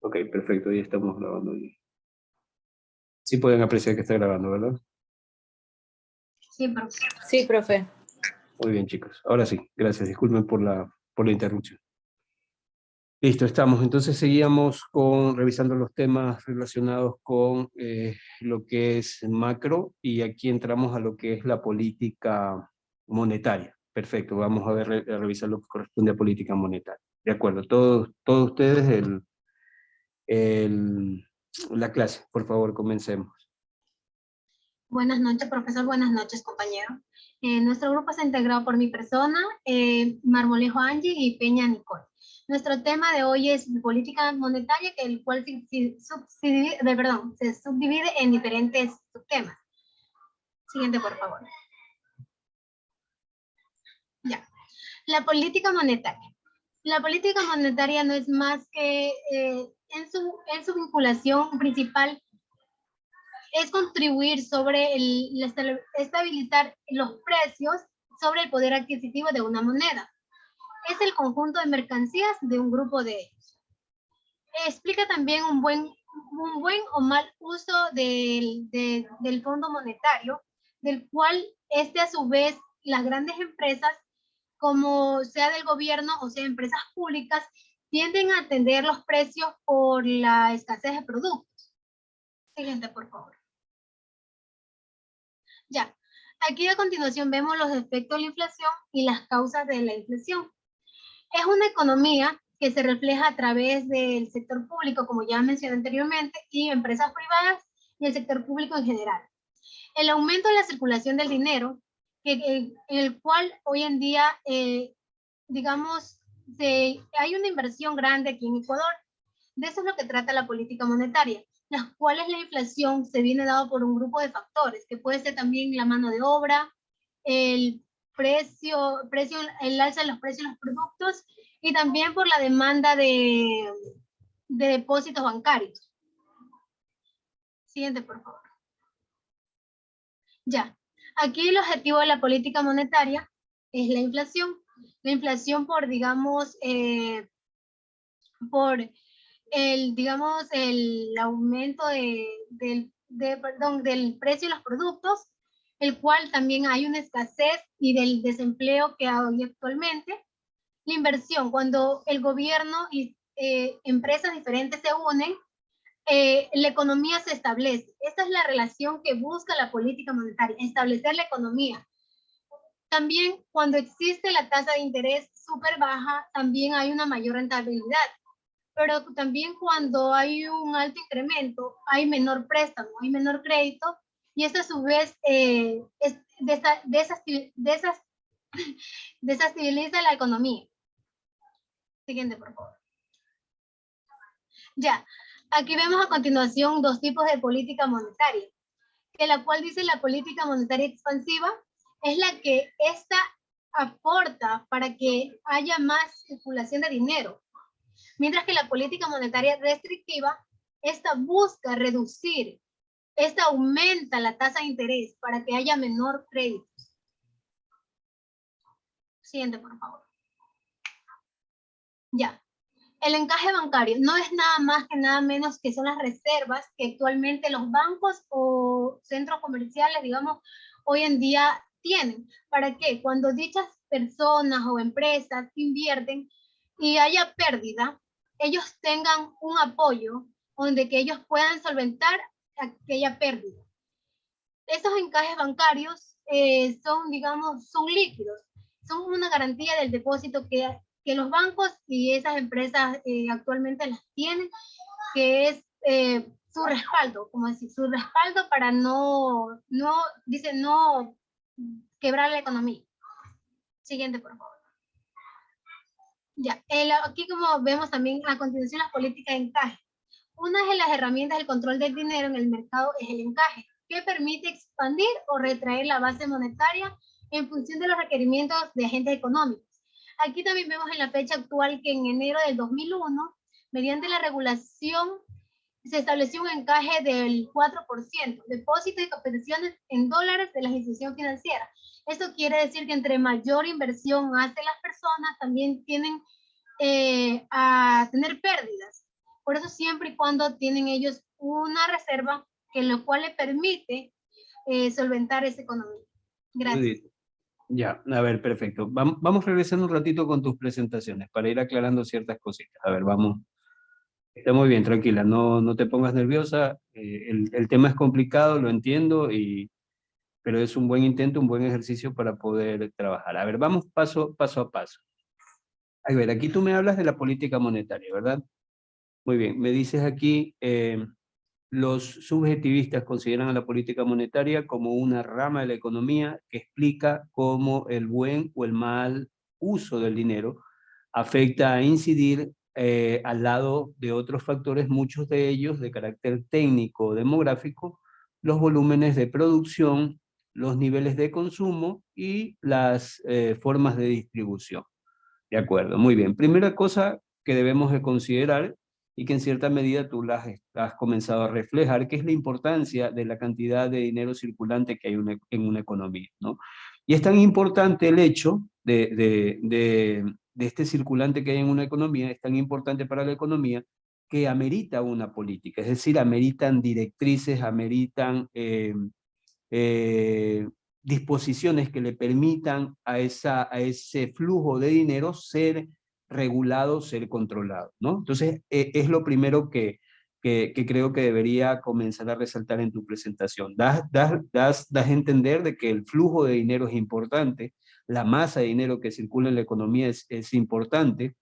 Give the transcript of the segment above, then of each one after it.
Ok, perfecto, ya estamos grabando bien. Sí pueden apreciar que está grabando, ¿verdad? Sí, profe. Sí, profe. Muy bien, chicos. Ahora sí, gracias. Disculpen por la interrupción. Listo, estamos. Entonces seguíamos revisando los temas relacionados con lo que es macro y aquí entramos a lo que es la política monetaria. Perfecto, vamos a a revisar lo que corresponde a política monetaria. De acuerdo, todos ustedes la clase, por favor, comencemos. Buenas noches, profesor. Buenas noches, compañero. Nuestro grupo está integrado por mi persona, Marmolejo Angie y Peña Nicole. Nuestro tema de hoy es política monetaria, el cual se subdivide en diferentes subtemas. Siguiente, por favor. Ya. La política monetaria. La política monetaria no es más que en su vinculación principal es contribuir sobre estabilizar los precios sobre el poder adquisitivo de una moneda. Es el conjunto de mercancías de un grupo de ellos. Explica también un buen o mal uso del fondo monetario, del cual a su vez las grandes empresas, como sea del gobierno o sea empresas públicas, tienden a atender los precios por la escasez de productos. Siguiente, por favor. Ya, aquí a continuación vemos los efectos de la inflación y las causas de la inflación. Es una economía que se refleja a través del sector público, como ya mencioné anteriormente, y empresas privadas y el sector público en general. El aumento de la circulación del dinero, en el cual hoy en día, digamos, hay una inversión grande aquí en Ecuador. De eso es lo que trata la política monetaria, las cuales la inflación se viene dado por un grupo de factores, que puede ser también la mano de obra, el el alza de los precios de los productos y también por la demanda de depósitos bancarios. Siguiente, por favor. Ya, aquí el objetivo de la política monetaria es la inflación. La inflación por, digamos, por el aumento del precio de los productos, el cual también hay una escasez y del desempleo que hay actualmente. La inversión, cuando el gobierno y empresas diferentes se unen, la economía se establece. Esta es la relación que busca la política monetaria, establecer la economía. También cuando existe la tasa de interés súper baja, también hay una mayor rentabilidad. Pero también cuando hay un alto incremento, hay menor préstamo, hay menor crédito, y eso a su vez desestabiliza la economía. Siguiente, por favor. Ya, aquí vemos a continuación dos tipos de política monetaria, que la cual dice la política monetaria expansiva, es la que esta aporta para que haya más circulación de dinero. Mientras que la política monetaria restrictiva, esta busca reducir, esta aumenta la tasa de interés para que haya menor crédito. Siguiente, por favor. Ya. El encaje bancario no es nada más que nada menos que son las reservas que actualmente los bancos o centros comerciales, digamos, hoy en día tienen. ¿Para qué? Cuando dichas personas o empresas invierten y haya pérdida, ellos tengan un apoyo donde que ellos puedan solventar aquella pérdida. Esos encajes bancarios son, digamos, son líquidos, son una garantía del depósito que los bancos y esas empresas actualmente las tienen, que es su respaldo, como decir, su respaldo para no quebrar la economía. Siguiente, por favor. Ya, aquí como vemos también a continuación las políticas de encaje. Una de las herramientas del control del dinero en el mercado es el encaje, que permite expandir o retraer la base monetaria en función de los requerimientos de agentes económicos. Aquí también vemos en la fecha actual que en enero del 2001, mediante la regulación, se estableció un encaje del 4%, depósitos y captaciones en dólares de las instituciones financieras. Esto quiere decir que entre mayor inversión hacen las personas, también tienen a tener pérdidas. Por eso siempre y cuando tienen ellos una reserva que lo cual les permite solventar esa economía. Gracias. Judith. Ya, a ver, perfecto. Vamos regresando un ratito con tus presentaciones para ir aclarando ciertas cositas. A ver, vamos. Está muy bien, tranquila, no te pongas nerviosa. El tema es complicado, lo entiendo, pero es un buen intento, un buen ejercicio para poder trabajar. A ver, vamos paso a paso. A ver, aquí tú me hablas de la política monetaria, ¿verdad? Muy bien, me dices aquí, los subjetivistas consideran a la política monetaria como una rama de la economía que explica cómo el buen o el mal uso del dinero afecta a incidir al lado de otros factores, muchos de ellos de carácter técnico o demográfico, los volúmenes de producción, los niveles de consumo y las formas de distribución. De acuerdo, muy bien. Primera cosa que debemos de considerar y que en cierta medida tú la has comenzado a reflejar, que es la importancia de la cantidad de dinero circulante que hay en una economía, ¿no? Y es tan importante el hecho de este circulante que hay en una economía, es tan importante para la economía que amerita una política, es decir, ameritan directrices, ameritan eh, disposiciones que le permitan a ese flujo de dinero ser regulado, ser controlado, ¿no? Entonces, es lo primero que creo que debería comenzar a resaltar en tu presentación. Das a entender de que el flujo de dinero es importante, la masa de dinero que circula en la economía es importante.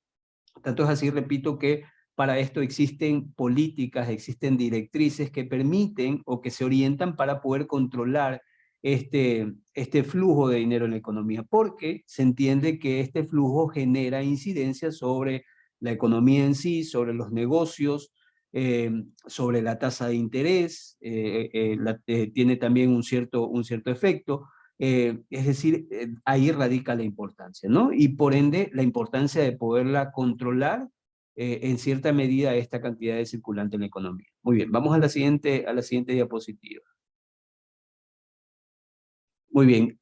Tanto es así, repito, que para esto existen políticas, existen directrices que permiten o que se orientan para poder controlar este flujo de dinero en la economía, porque se entiende que este flujo genera incidencias sobre la economía en sí, sobre los negocios, sobre la tasa de interés, tiene también un cierto efecto. Es decir, ahí radica la importancia, ¿no? Y por ende, la importancia de poderla controlar en cierta medida esta cantidad de circulante en la economía. Muy bien, vamos a la siguiente diapositiva. Muy bien,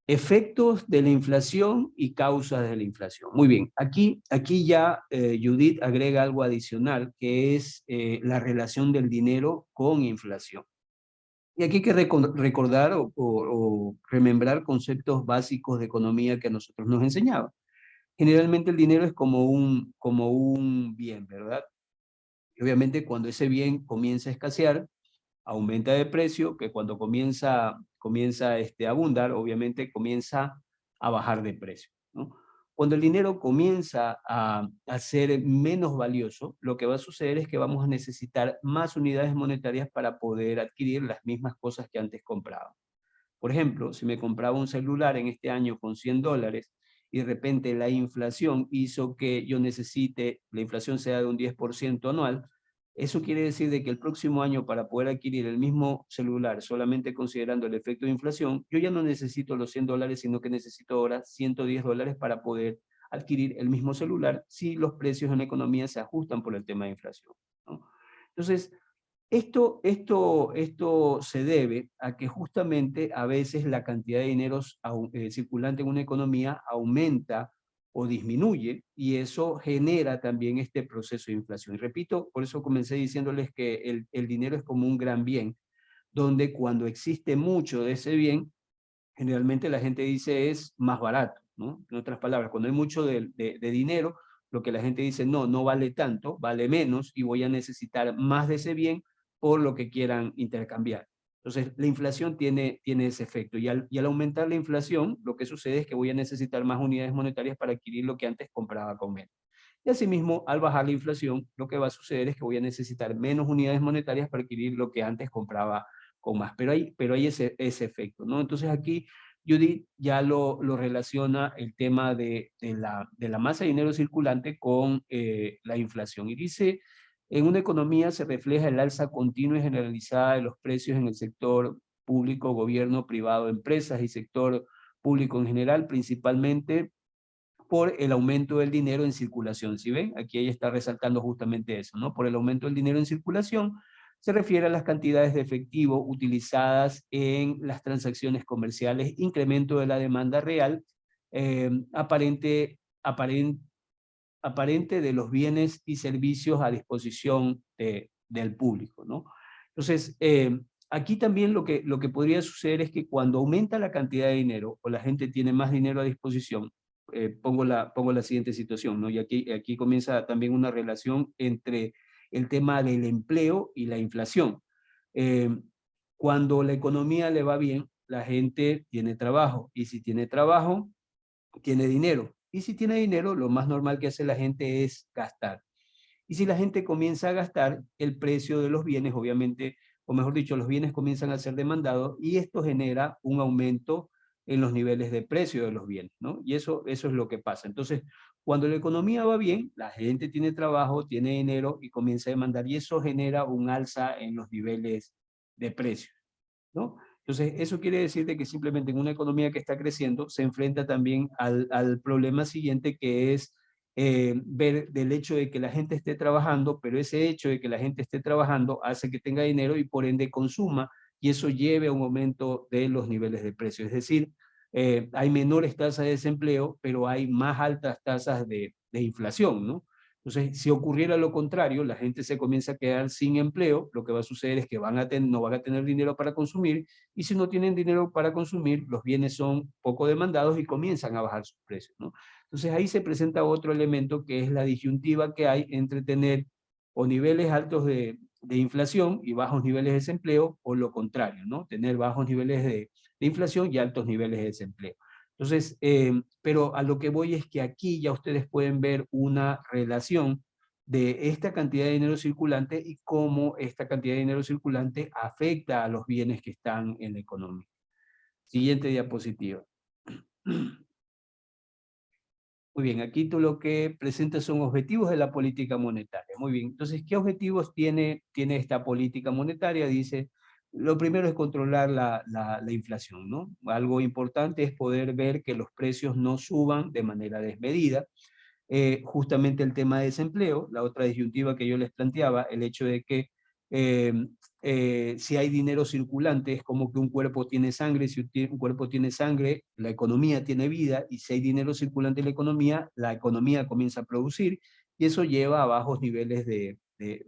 efectos de la inflación y causas de la inflación. Muy bien, aquí ya Judith agrega algo adicional, que es la relación del dinero con inflación. Y aquí hay que recordar o remembrar conceptos básicos de economía que a nosotros nos enseñaban. Generalmente el dinero es como un bien, ¿verdad? Y obviamente cuando ese bien comienza a escasear, aumenta de precio, que cuando comienza a abundar, obviamente comienza a bajar de precio, ¿no? Cuando el dinero comienza a ser menos valioso, lo que va a suceder es que vamos a necesitar más unidades monetarias para poder adquirir las mismas cosas que antes compraba. Por ejemplo, si me compraba un celular en este año con $100 y de repente la inflación hizo que yo necesite, la inflación sea de un 10% anual, eso quiere decir de que el próximo año para poder adquirir el mismo celular, solamente considerando el efecto de inflación, yo ya no necesito los $100, sino que necesito ahora $110 para poder adquirir el mismo celular si los precios en la economía se ajustan por el tema de inflación, ¿no? Entonces, esto se debe a que justamente a veces la cantidad de dinero circulante en una economía aumenta o disminuye y eso genera también este proceso de inflación. Y repito, por eso comencé diciéndoles que el dinero es como un gran bien, donde cuando existe mucho de ese bien, generalmente la gente dice es más barato, ¿no? En otras palabras, cuando hay mucho de dinero, lo que la gente dice, no vale tanto, vale menos y voy a necesitar más de ese bien por lo que quieran intercambiar. Entonces, la inflación tiene ese efecto y al aumentar la inflación, lo que sucede es que voy a necesitar más unidades monetarias para adquirir lo que antes compraba con menos. Y asimismo, al bajar la inflación, lo que va a suceder es que voy a necesitar menos unidades monetarias para adquirir lo que antes compraba con más. Pero hay ese efecto, ¿no? Entonces aquí Judith ya lo relaciona el tema de la masa de dinero circulante con la inflación. Y dice, en una economía se refleja el alza continua y generalizada de los precios en el sector público, gobierno, privado, empresas y sector público en general, principalmente por el aumento del dinero en circulación. ¿Sí ven? Aquí ella está resaltando justamente eso, ¿no? Por el aumento del dinero en circulación se refiere a las cantidades de efectivo utilizadas en las transacciones comerciales, incremento de la demanda real, aparente aparente de los bienes y servicios a disposición del público, ¿no? Entonces, aquí también lo que podría suceder es que cuando aumenta la cantidad de dinero o la gente tiene más dinero a disposición, pongo la siguiente situación, ¿no? Y aquí comienza también una relación entre el tema del empleo y la inflación. Eh, Cuando la economía le va bien, la gente tiene trabajo, y si tiene trabajo, tiene dinero. Y si tiene dinero, lo más normal que hace la gente es gastar. Y si la gente comienza a gastar, el precio de los bienes, obviamente, o mejor dicho, los bienes comienzan a ser demandados y esto genera un aumento en los niveles de precio de los bienes, ¿no? Y eso es lo que pasa. Entonces, cuando la economía va bien, la gente tiene trabajo, tiene dinero y comienza a demandar y eso genera un alza en los niveles de precios, ¿no? Entonces, eso quiere decir de que simplemente en una economía que está creciendo se enfrenta también al problema siguiente que es ver del hecho de que la gente esté trabajando, pero ese hecho de que la gente esté trabajando hace que tenga dinero y por ende consuma y eso lleve a un aumento de los niveles de precio. Es decir, hay menores tasas de desempleo, pero hay más altas tasas de inflación, ¿no? Entonces, si ocurriera lo contrario, la gente se comienza a quedar sin empleo, lo que va a suceder es que no van a tener dinero para consumir, y si no tienen dinero para consumir, los bienes son poco demandados y comienzan a bajar sus precios, ¿no? Entonces ahí se presenta otro elemento que es la disyuntiva que hay entre tener o niveles altos de inflación y bajos niveles de desempleo, o lo contrario, ¿no? Tener bajos niveles de inflación y altos niveles de desempleo. Entonces, pero a lo que voy es que aquí ya ustedes pueden ver una relación de esta cantidad de dinero circulante y cómo esta cantidad de dinero circulante afecta a los bienes que están en la economía. Siguiente diapositiva. Muy bien, aquí tú lo que presentas son objetivos de la política monetaria. Muy bien, entonces, ¿qué objetivos tiene esta política monetaria? Dice, lo primero es controlar la inflación, ¿no? Algo importante es poder ver que los precios no suban de manera desmedida. Justamente el tema de desempleo, la otra disyuntiva que yo les planteaba, el hecho de que eh, si hay dinero circulante, es como que un cuerpo tiene sangre, si un cuerpo tiene sangre, la economía tiene vida, y si hay dinero circulante en la economía comienza a producir, y eso lleva a bajos niveles de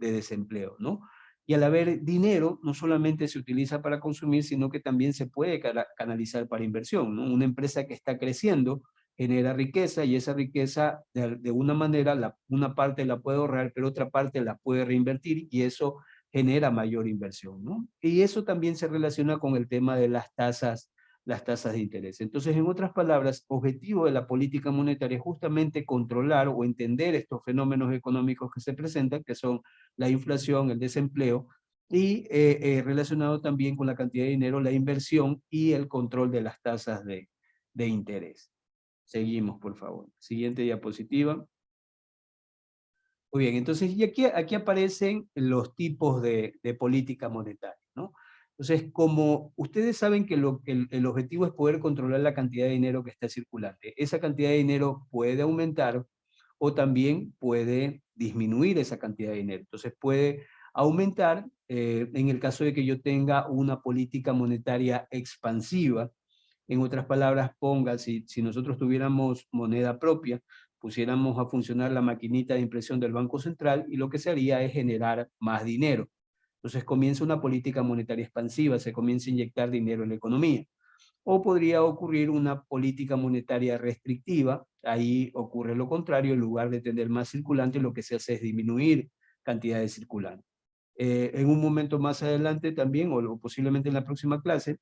desempleo, ¿no? Y al haber dinero, no solamente se utiliza para consumir, sino que también se puede canalizar para inversión, ¿no? Una empresa que está creciendo genera riqueza y esa riqueza de una manera, una parte la puede ahorrar, pero otra parte la puede reinvertir y eso genera mayor inversión, ¿no? Y eso también se relaciona con el tema de las tasas de interés. Entonces, en otras palabras, objetivo de la política monetaria es justamente controlar o entender estos fenómenos económicos que se presentan, que son la inflación, el desempleo, y relacionado también con la cantidad de dinero, la inversión y el control de las tasas de interés. Seguimos, por favor. Siguiente diapositiva. Muy bien, entonces, y aquí aparecen los tipos de política monetaria, ¿no? Entonces, como ustedes saben que el objetivo es poder controlar la cantidad de dinero que está circulante, esa cantidad de dinero puede aumentar o también puede disminuir esa cantidad de dinero. Entonces, puede aumentar en el caso de que yo tenga una política monetaria expansiva. En otras palabras, si nosotros tuviéramos moneda propia, pusiéramos a funcionar la maquinita de impresión del Banco Central y lo que se haría es generar más dinero. Entonces comienza una política monetaria expansiva, se comienza a inyectar dinero en la economía. O podría ocurrir una política monetaria restrictiva, ahí ocurre lo contrario, en lugar de tener más circulante, lo que se hace es disminuir cantidad de circulante. En un momento más adelante también, o posiblemente en la próxima clase,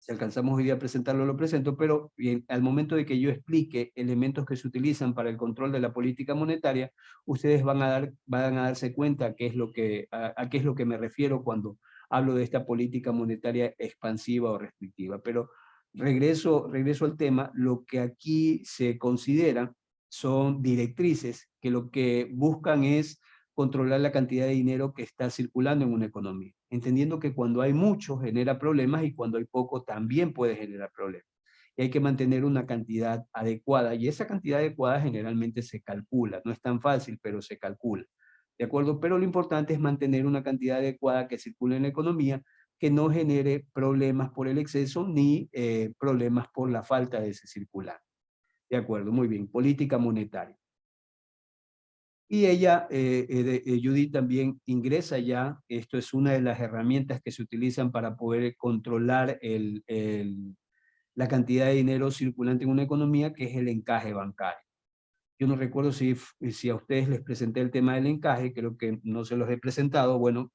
si alcanzamos hoy día a presentarlo, lo presento, pero bien, al momento de que yo explique elementos que se utilizan para el control de la política monetaria, ustedes van a darse cuenta qué es a qué es lo que me refiero cuando hablo de esta política monetaria expansiva o restrictiva. Pero regreso al tema, lo que aquí se considera son directrices que lo que buscan es controlar la cantidad de dinero que está circulando en una economía, entendiendo que cuando hay mucho genera problemas y cuando hay poco también puede generar problemas. Y hay que mantener una cantidad adecuada y esa cantidad adecuada generalmente se calcula, no es tan fácil, pero se calcula. ¿De acuerdo? Pero lo importante es mantener una cantidad adecuada que circule en la economía, que no genere problemas por el exceso ni problemas por la falta de ese circular. De acuerdo, muy bien. Política monetaria. Y ella, Judy, también ingresa ya, esto es una de las herramientas que se utilizan para poder controlar la cantidad de dinero circulante en una economía, que es el encaje bancario. Yo no recuerdo si a ustedes les presenté el tema del encaje, creo que no se los he presentado. Bueno,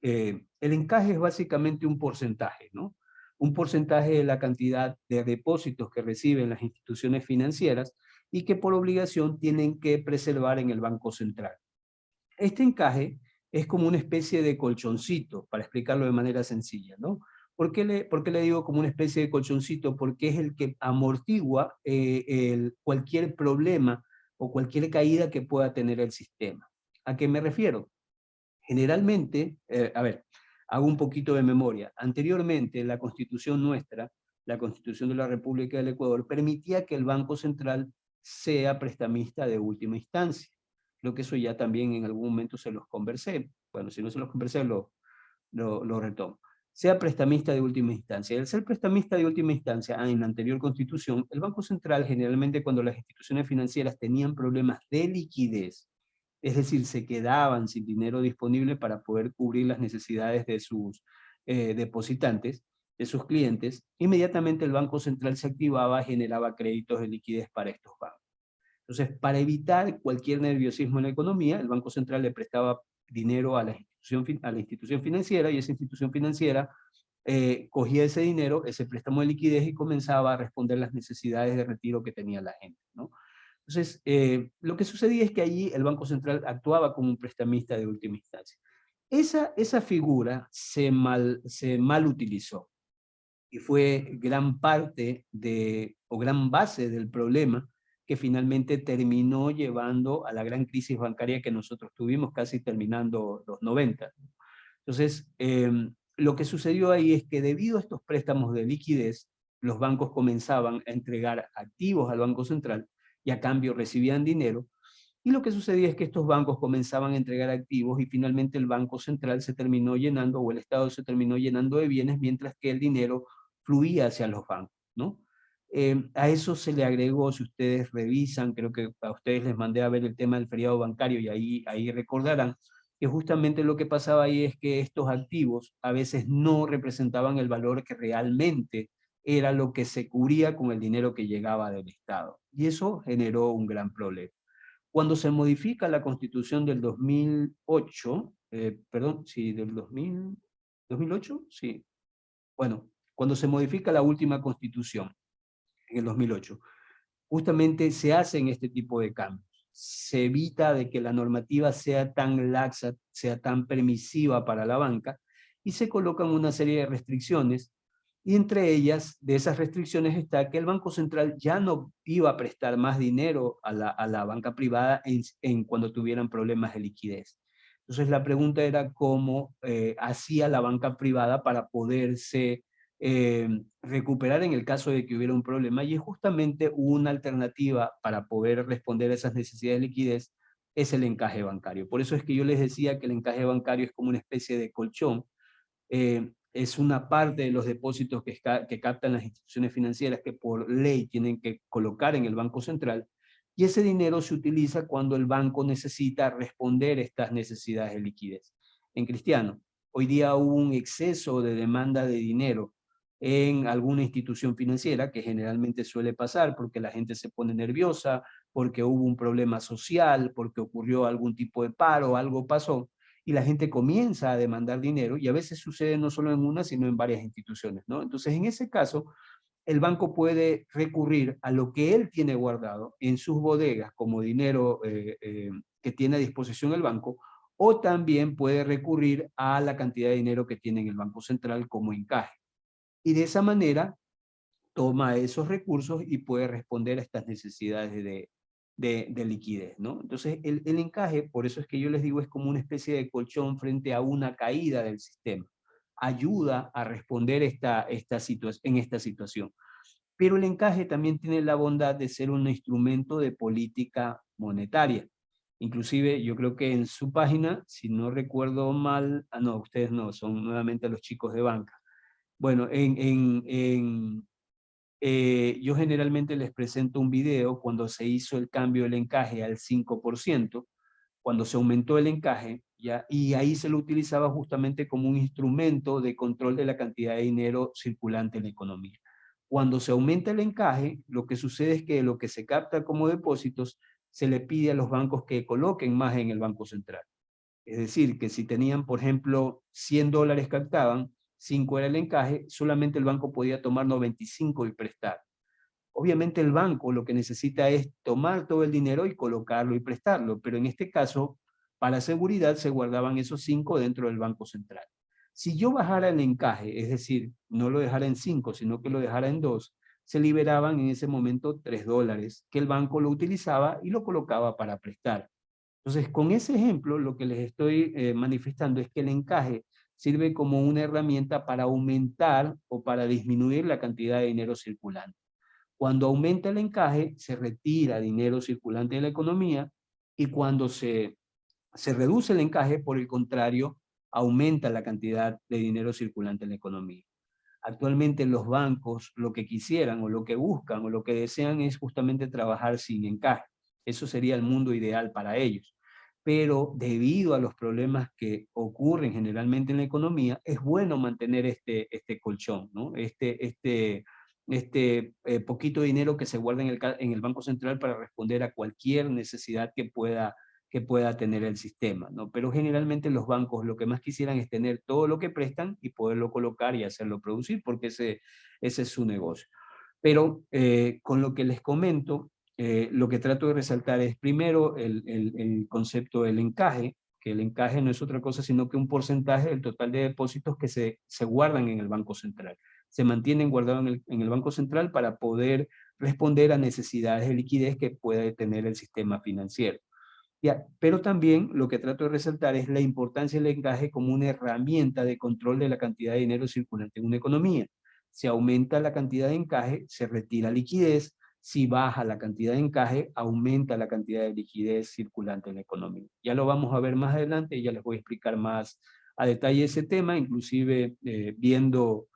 el encaje es básicamente un porcentaje, ¿no? Un porcentaje de la cantidad de depósitos que reciben las instituciones financieras y que por obligación tienen que preservar en el Banco Central. Este encaje es como una especie de colchoncito, para explicarlo de manera sencilla, ¿no? ¿Por qué le digo como una especie de colchoncito? Porque es el que amortigua cualquier problema o cualquier caída que pueda tener el sistema. ¿A qué me refiero? Generalmente, a ver, hago un poquito de memoria. Anteriormente, la Constitución nuestra, la Constitución de la República del Ecuador, permitía que el Banco Central sea prestamista de última instancia. Creo que eso ya también en algún momento se los conversé. Bueno, si no se los conversé, lo retomo. Sea prestamista de última instancia. El ser prestamista de última instancia, en la anterior Constitución, el Banco Central generalmente, cuando las instituciones financieras tenían problemas de liquidez, es decir, se quedaban sin dinero disponible para poder cubrir las necesidades de sus depositantes, de sus clientes, inmediatamente el Banco Central se activaba, generaba créditos de liquidez para estos bancos. Entonces, para evitar cualquier nerviosismo en la economía, el Banco Central le prestaba dinero a la institución financiera, y esa institución financiera cogía ese dinero, ese préstamo de liquidez, y comenzaba a responder las necesidades de retiro que tenía la gente, ¿no? Entonces, lo que sucedía es que allí el Banco Central actuaba como un prestamista de última instancia. Esa figura se mal utilizó, y fue gran parte o gran base del problema que finalmente terminó llevando a la gran crisis bancaria que nosotros tuvimos casi terminando los 90. Entonces, lo que sucedió ahí es que debido a estos préstamos de liquidez, los bancos comenzaban a entregar activos al Banco Central y a cambio recibían dinero. Y lo que sucedía es que estos bancos comenzaban a entregar activos y finalmente el Banco Central se terminó llenando, o el Estado se terminó llenando de bienes, mientras que el dinero fluía hacia los bancos, ¿no? A eso se le agregó, si ustedes revisan, creo que a ustedes les mandé a ver el tema del feriado bancario, y ahí recordarán que justamente lo que pasaba ahí es que estos activos a veces no representaban el valor que realmente era lo que se cubría con el dinero que llegaba del Estado. Y eso generó un gran problema. Cuando se modifica la Constitución del 2008, perdón, sí, del 2008, sí. Bueno, cuando se modifica la última Constitución, en el 2008, justamente se hacen este tipo de cambios. Se evita de que la normativa sea tan laxa, sea tan permisiva para la banca, y se colocan una serie de restricciones, y entre ellas, de esas restricciones está que el Banco Central ya no iba a prestar más dinero a la banca privada cuando tuvieran problemas de liquidez. Entonces la pregunta era cómo hacía la banca privada para poderse recuperar en el caso de que hubiera un problema, y justamente una alternativa para poder responder a esas necesidades de liquidez es el encaje bancario. Por eso es que yo les decía que el encaje bancario es como una especie de colchón. Es una parte de los depósitos que captan las instituciones financieras, que por ley tienen que colocar en el Banco Central, y ese dinero se utiliza cuando el banco necesita responder estas necesidades de liquidez. En Cristiano, hoy día hubo un exceso de demanda de dinero en alguna institución financiera, que generalmente suele pasar porque la gente se pone nerviosa, porque hubo un problema social, porque ocurrió algún tipo de paro, algo pasó, y la gente comienza a demandar dinero, y a veces sucede no solo en una, sino en varias instituciones, ¿no? Entonces, en ese caso, el banco puede recurrir a lo que él tiene guardado en sus bodegas como dinero que tiene a disposición el banco, o también puede recurrir a la cantidad de dinero que tiene en el Banco Central como encaje. Y de esa manera toma esos recursos y puede responder a estas necesidades de liquidez, ¿no? Entonces, el encaje, por eso es que yo les digo, es como una especie de colchón frente a una caída del sistema. Ayuda a responder en esta situación. Pero el encaje también tiene la bondad de ser un instrumento de política monetaria. Inclusive, yo creo que en su página, si no recuerdo mal, no, ustedes no, son nuevamente los chicos de banca. Bueno, yo generalmente les presento un video cuando se hizo el cambio del encaje al 5%, cuando se aumentó el encaje, ¿ya? Y ahí se lo utilizaba justamente como un instrumento de control de la cantidad de dinero circulante en la economía. Cuando se aumenta el encaje, lo que sucede es que lo que se capta como depósitos se le pide a los bancos que coloquen más en el Banco Central. Es decir, que si tenían, por ejemplo, $100 captaban, 5 era el encaje, solamente el banco podía tomar 95 y prestar. Obviamente el banco lo que necesita es tomar todo el dinero y colocarlo y prestarlo, pero en este caso, para seguridad, se guardaban esos 5 dentro del Banco Central. Si yo bajara el encaje, es decir, no lo dejara en 5, sino que lo dejara en 2, se liberaban en ese momento $3, que el banco lo utilizaba y lo colocaba para prestar. Entonces, con ese ejemplo, lo que les estoy manifestando es que el encaje sirve como una herramienta para aumentar o para disminuir la cantidad de dinero circulante. Cuando aumenta el encaje, se retira dinero circulante de la economía, y cuando se reduce el encaje, por el contrario, aumenta la cantidad de dinero circulante en la economía. Actualmente los bancos lo que quisieran o lo que buscan o lo que desean es justamente trabajar sin encaje. Eso sería el mundo ideal para ellos. Pero debido a los problemas que ocurren generalmente en la economía, es bueno mantener este colchón, ¿no? Poquito dinero que se guarda en el Banco Central para responder a cualquier necesidad que pueda tener el sistema, ¿no? Pero generalmente los bancos lo que más quisieran es tener todo lo que prestan y poderlo colocar y hacerlo producir, porque ese es su negocio. Pero con lo que les comento, lo que trato de resaltar es primero el concepto del encaje, que el encaje no es otra cosa sino que un porcentaje del total de depósitos que se guardan en el Banco Central. Se mantienen guardados en el Banco Central para poder responder a necesidades de liquidez que puede tener el sistema financiero. Ya, pero también lo que trato de resaltar es la importancia del encaje como una herramienta de control de la cantidad de dinero circulante en una economía. Si aumenta la cantidad de encaje, se retira liquidez. Si baja la cantidad de encaje, aumenta la cantidad de liquidez circulante en la economía. Ya lo vamos a ver más adelante, ya les voy a explicar más a detalle ese tema, inclusive viendo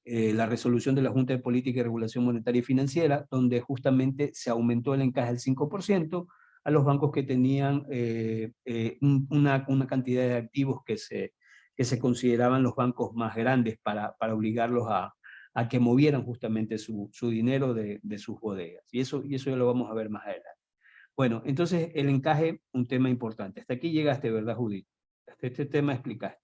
la resolución de la Junta de Política y Regulación Monetaria y Financiera, donde justamente se aumentó el encaje al 5% a los bancos que tenían una cantidad de activos que se consideraban los bancos más grandes para obligarlos a que movieran justamente su dinero de sus bodegas. Y eso ya lo vamos a ver más adelante. Bueno, entonces el encaje, un tema importante. Hasta aquí llegaste, ¿verdad, Judith? Hasta este tema explicaste.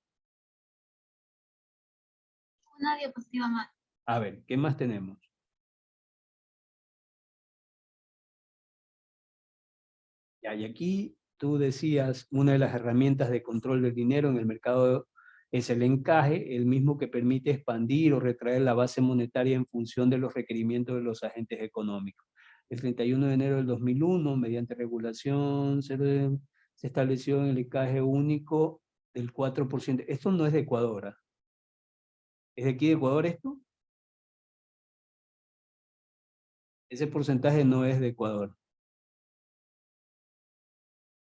Una diapositiva más. A ver, ¿qué más tenemos? Ya, y aquí tú decías, una de las herramientas de control del dinero en el mercado es el encaje, el mismo que permite expandir o retraer la base monetaria en función de los requerimientos de los agentes económicos. El 31 de enero del 2001, mediante regulación, se estableció el encaje único del 4%. Esto no es de Ecuador, ¿eh? ¿Es de aquí de Ecuador esto? Ese porcentaje no es de Ecuador.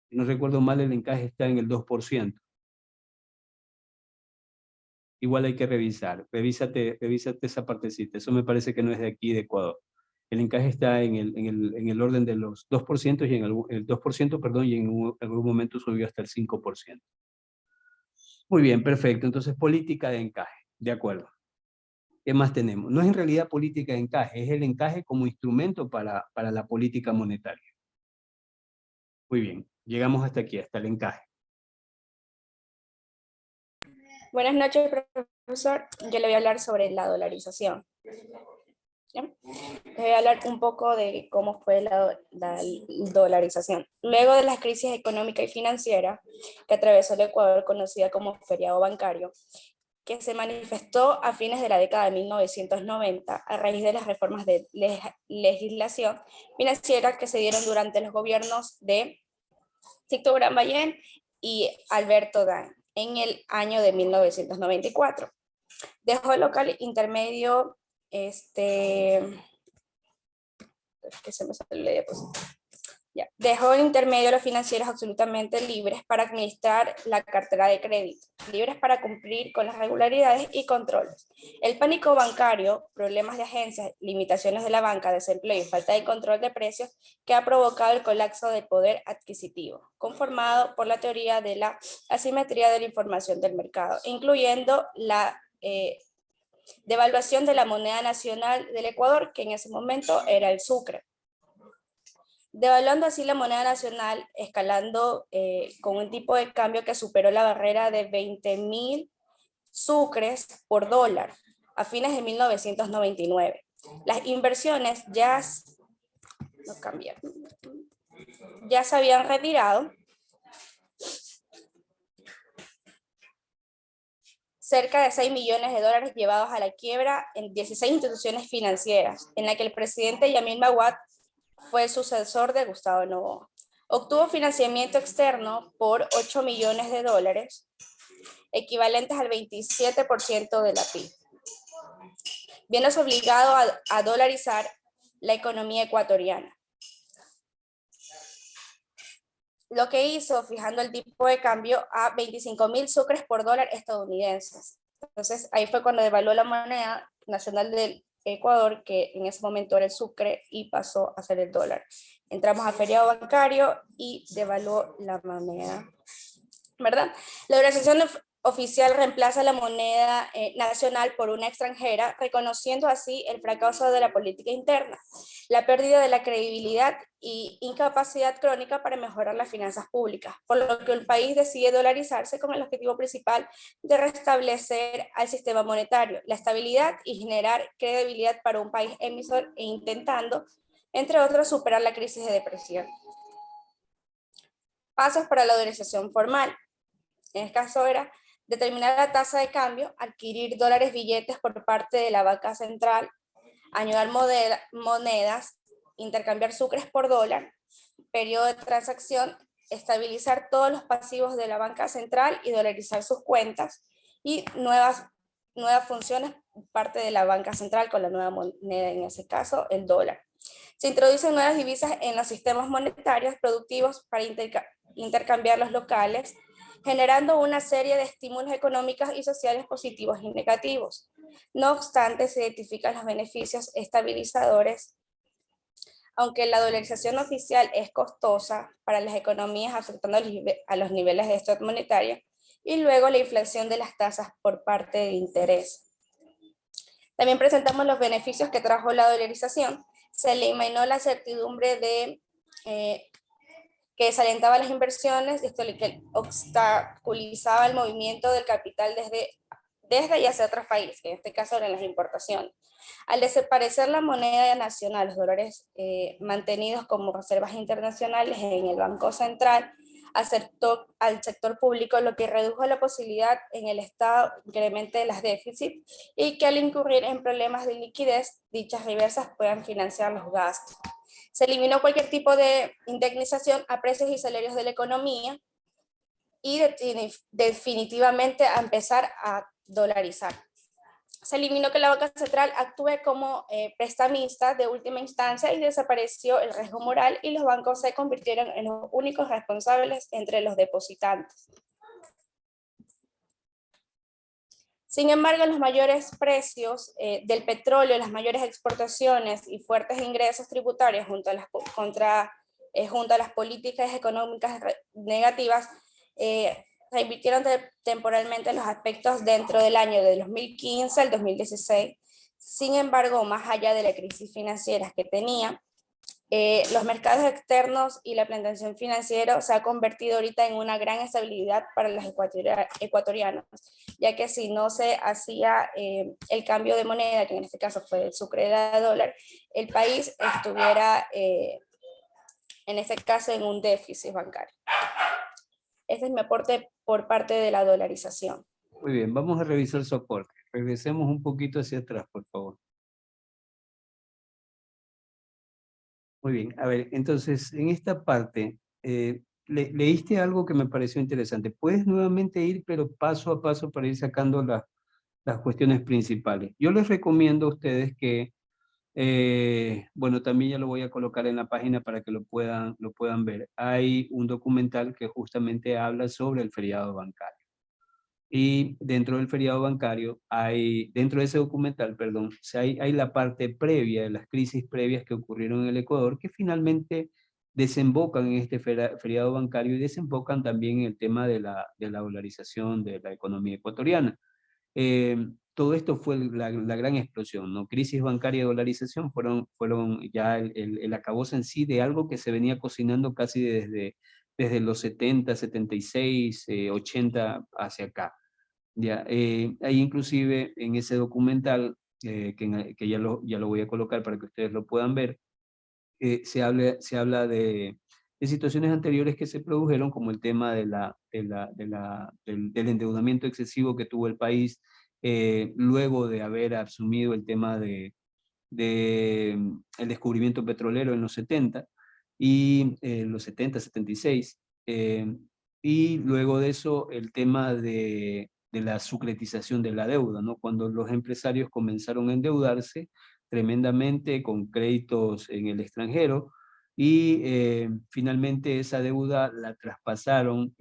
Si no recuerdo mal, el encaje está en el 2%. Igual hay que revisar. Revísate esa partecita. Eso me parece que no es de aquí, de Ecuador. El encaje está en el orden de los 2% y el 2%, perdón, y en algún momento subió hasta el 5%. Muy bien, perfecto. Entonces, política de encaje. De acuerdo. ¿Qué más tenemos? No es en realidad política de encaje, es el encaje como instrumento para la política monetaria. Muy bien. Llegamos hasta aquí, hasta el encaje. Buenas noches, profesor. Yo le voy a hablar sobre la dolarización. ¿Bien? Les voy a hablar un poco de cómo fue la dolarización. Luego de la crisis económica y financiera que atravesó el Ecuador, conocida como feriado bancario, que se manifestó a fines de la década de 1990 a raíz de las reformas de legislación financiera que se dieron durante los gobiernos de Sixto Gramballén y Alberto Dan en el año de 1994. Dejó el local intermedio, que se me sale la diapositiva. Dejó en intermedio a los financieros absolutamente libres para administrar la cartera de crédito, libres para cumplir con las regularidades y controles. El pánico bancario, problemas de agencias, limitaciones de la banca, desempleo y falta de control de precios que ha provocado el colapso del poder adquisitivo, conformado por la teoría de la asimetría de la información del mercado, incluyendo la devaluación de la moneda nacional del Ecuador, que en ese momento era el sucre. Devaluando así la moneda nacional, escalando con un tipo de cambio que superó la barrera de 20.000 sucres por dólar a fines de 1999. Las inversiones ya se habían retirado. Cerca de 6 millones de dólares llevados a la quiebra en 16 instituciones financieras, en la que el presidente Yamil Maguad fue el sucesor de Gustavo Noboa. Obtuvo financiamiento externo por 8 millones de dólares, equivalentes al 27% de la PIB, viéndose obligado a dolarizar la economía ecuatoriana. Lo que hizo fijando el tipo de cambio a 25.000 sucres por dólar estadounidenses. Entonces ahí fue cuando devaluó la moneda nacional del Ecuador, que en ese momento era el sucre, y pasó a ser el dólar. Entramos a feriado bancario y devaluó la moneda, ¿verdad? La organización oficial reemplaza la moneda nacional por una extranjera, reconociendo así el fracaso de la política interna, la pérdida de la credibilidad y incapacidad crónica para mejorar las finanzas públicas, por lo que el país decide dolarizarse con el objetivo principal de restablecer al sistema monetario, la estabilidad y generar credibilidad para un país emisor e intentando, entre otros, superar la crisis de depresión. Pasos para la dolarización formal. En este caso era determinar la tasa de cambio, adquirir dólares billetes por parte de la banca central, añadir monedas, intercambiar sucres por dólar, periodo de transacción, estabilizar todos los pasivos de la banca central y dolarizar sus cuentas, y nuevas funciones parte de la banca central con la nueva moneda, en ese caso el dólar. Se introducen nuevas divisas en los sistemas monetarios productivos para intercambiar los locales, generando una serie de estímulos económicos y sociales positivos y negativos. No obstante, se identifican los beneficios estabilizadores. Aunque la dolarización oficial es costosa para las economías, afectando a los niveles de stock monetario, y luego la inflación de las tasas por parte de interés. También presentamos los beneficios que trajo la dolarización. Se eliminó la certidumbre de que desalentaba las inversiones, esto que obstaculizaba el movimiento del capital desde y hacia otros países, que en este caso eran las importaciones. Al desaparecer la moneda nacional, los dólares mantenidos como reservas internacionales en el Banco Central, al sector público, lo que redujo la posibilidad en el Estado incremente las déficits, y que al incurrir en problemas de liquidez, dichas reversas puedan financiar los gastos. Se eliminó cualquier tipo de indemnización a precios y salarios de la economía, y definitivamente a empezar a dolarizar. Se eliminó que la banca central actúe como prestamista de última instancia, y desapareció el riesgo moral, y los bancos se convirtieron en los únicos responsables entre los depositantes. Sin embargo, los mayores precios del petróleo, las mayores exportaciones y fuertes ingresos tributarios junto a las políticas económicas negativas revirtieron temporalmente los aspectos dentro del año de 2015 al 2016. Sin embargo, más allá de la crisis financiera que tenía, los mercados externos y la plantación financiera se ha convertido ahorita en una gran estabilidad para los ecuatorianos, ya que si no se hacía el cambio de moneda, que en este caso fue el sucre a dólar, el país estuviera en este caso en un déficit bancario. Este es mi aporte por parte de la dolarización. Muy bien, vamos a revisar su aporte. Regresemos un poquito hacia atrás, por favor. Muy bien, a ver, entonces, en esta parte, leíste algo que me pareció interesante. Puedes nuevamente ir, pero paso a paso, para ir sacando las cuestiones principales. Yo les recomiendo a ustedes que Bueno, también ya lo voy a colocar en la página para que lo puedan ver. Hay un documental que justamente habla sobre el feriado bancario. Y dentro del feriado bancario, dentro de ese documental, perdón, hay la parte previa de las crisis previas que ocurrieron en el Ecuador, que finalmente desembocan en este feriado bancario y desembocan también en el tema de la dolarización de la economía ecuatoriana. Todo esto fue la gran explosión, ¿no? Crisis bancaria y dolarización fueron ya el acabose en sí de algo que se venía cocinando casi desde los 70, 76, 80 hacia acá. Ya, ahí inclusive en ese documental, que ya lo voy a colocar para que ustedes lo puedan ver, se habla de situaciones anteriores que se produjeron, como el tema del endeudamiento excesivo que tuvo el país luego de haber asumido el tema el descubrimiento petrolero en los 70, y los 70, 76, y luego de eso el tema de la sucretización de la deuda, ¿no? Cuando los empresarios comenzaron a endeudarse tremendamente con créditos en el extranjero, y finalmente esa deuda la traspasaron,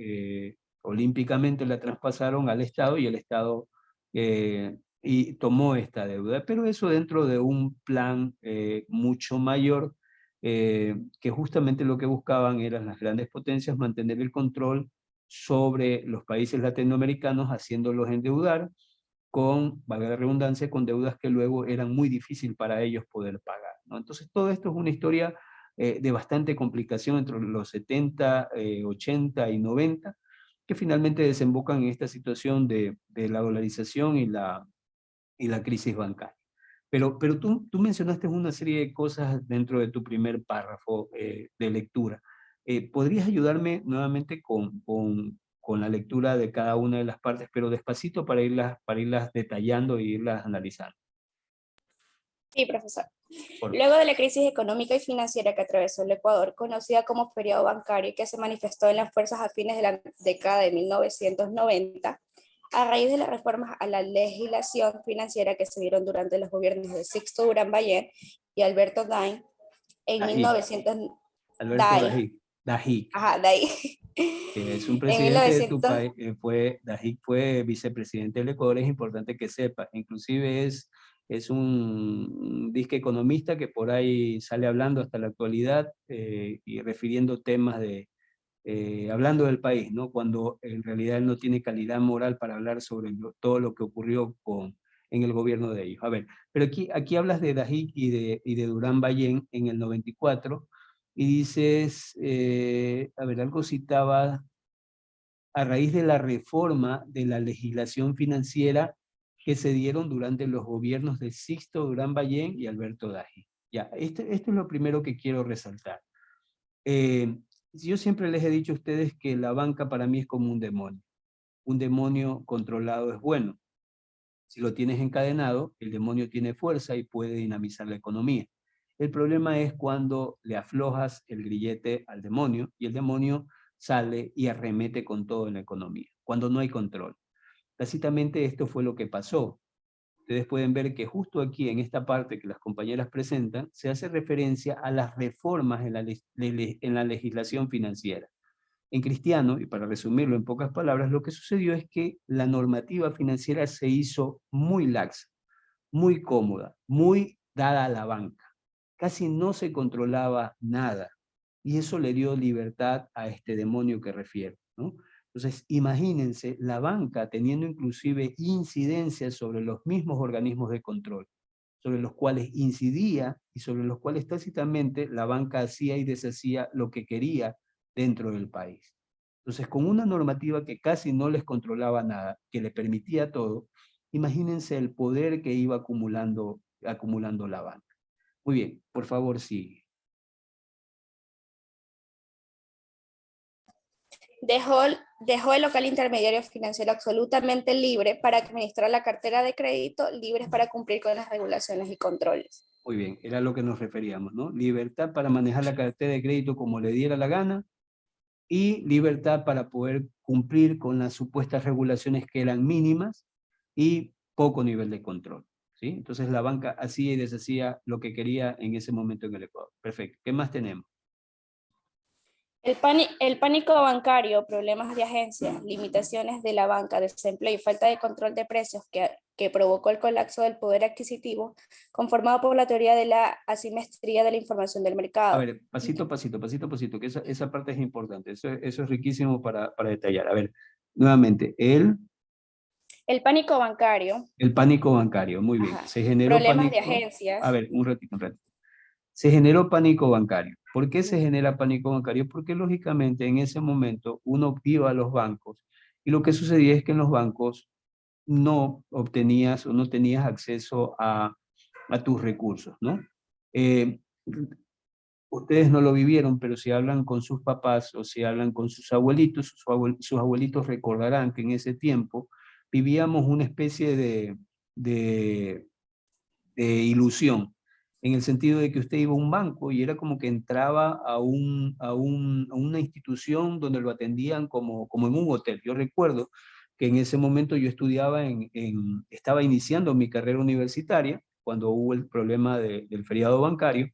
olímpicamente la traspasaron al Estado, y el Estado y tomó esta deuda, pero eso dentro de un plan mucho mayor, que justamente lo que buscaban eran las grandes potencias mantener el control sobre los países latinoamericanos, haciéndolos endeudar con, valga la redundancia, con deudas que luego eran muy difícil para ellos poder pagar, ¿no? Entonces todo esto es una historia de bastante complicación entre los 70, 80 y 90, que finalmente desembocan en esta situación de la dolarización y la crisis bancaria. Pero tú mencionaste una serie de cosas dentro de tu primer párrafo de lectura. ¿Podrías ayudarme nuevamente con la lectura de cada una de las partes, pero despacito para irlas detallando e irlas analizando? Sí, profesor. Por Luego de la crisis económica y financiera que atravesó el Ecuador, conocida como feriado bancario, que se manifestó en las fuerzas a fines de la década de 1990, a raíz de las reformas a la legislación financiera que se dieron durante los gobiernos de Sixto Durán Ballén y Alberto Dain en Dají, 1900, Alberto Dain, Dají, ajá, Dain, que es un en presidente de tu 1900, país, Dají fue vicepresidente del Ecuador, es importante que sepa. Inclusive es un disque economista que por ahí sale hablando hasta la actualidad, y refiriendo temas hablando del país, ¿no? Cuando en realidad él no tiene calidad moral para hablar sobre todo lo que ocurrió en el gobierno de ellos. A ver, pero aquí hablas de Dají y de Durán Ballén en el 94, y dices, a ver, algo citaba a raíz de la reforma de la legislación financiera que se dieron durante los gobiernos de Sixto Durán Ballén y Alberto Dají. Ya, esto es lo primero que quiero resaltar. Yo siempre les he dicho a ustedes que la banca para mí es como un demonio. Un demonio controlado es bueno. Si lo tienes encadenado, el demonio tiene fuerza y puede dinamizar la economía. El problema es cuando le aflojas el grillete al demonio y el demonio sale y arremete con todo en la economía, cuando no hay control. Tácitamente esto fue lo que pasó. Ustedes pueden ver que justo aquí, en esta parte que las compañeras presentan, se hace referencia a las reformas en la legislación financiera. En Cristiano, y para resumirlo en pocas palabras, lo que sucedió es que la normativa financiera se hizo muy laxa, muy cómoda, muy dada a la banca. Casi no se controlaba nada. Y eso le dio libertad a este demonio que refiero, ¿no? Entonces, imagínense la banca teniendo inclusive incidencias sobre los mismos organismos de control, sobre los cuales incidía y sobre los cuales tácitamente la banca hacía y deshacía lo que quería dentro del país. Entonces, con una normativa que casi no les controlaba nada, que le permitía todo, imagínense el poder que iba acumulando la banca. Muy bien, por favor, sigue. dejó el local intermediario financiero absolutamente libre para administrar la cartera de crédito, libres para cumplir con las regulaciones y controles. Muy bien, era a lo que nos referíamos, ¿no? Libertad para manejar la cartera de crédito como le diera la gana, y libertad para poder cumplir con las supuestas regulaciones que eran mínimas y poco nivel de control. ¿sí? Entonces la banca hacía y deshacía lo que quería en ese momento en el Ecuador. Perfecto. ¿Qué más tenemos? El pánico bancario, problemas de agencia, limitaciones de la banca, desempleo y falta de control de precios que provocó el colapso del poder adquisitivo, conformado por la teoría de la asimetría de la información del A mercado. ver, pasito, pasito, pasito, pasito, que esa parte es importante, eso es riquísimo para detallar. A ver, nuevamente, El pánico bancario, el pánico bancario, muy bien, ajá, se generó problemas de pánico, a agencias, ver, un ratito, un ratito. Se generó pánico bancario. ¿Por qué se ujú, genera pánico bancario? Porque lógicamente en ese momento uno iba a los bancos y lo que sucedía es que en los bancos no obtenías o no tenías acceso a tus recursos, ¿no? Eh, Ustedes no lo vivieron, pero si hablan con sus papás o si hablan con sus abuelitos, sus abuelitos recordarán que en ese tiempo vivíamos una especie de, de ilusión, en el sentido de que usted iba a un banco y era como que entraba a una institución donde lo atendían como en un hotel. Yo recuerdo que en ese momento yo estudiaba estaba iniciando mi carrera universitaria, cuando hubo el problema del feriado bancario,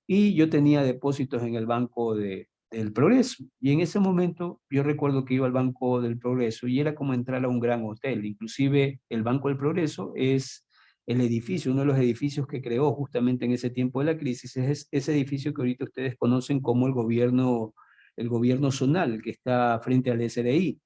y yo tenía depósitos en el Banco del Progreso. Y en ese momento yo recuerdo que iba al Banco del Progreso y era como entrar a un gran hotel. Inclusive el Banco del Progreso es el edificio, uno de los edificios que creó justamente en ese tiempo de la crisis, es ese edificio que ahorita ustedes conocen como el gobierno zonal, que está frente al SRI.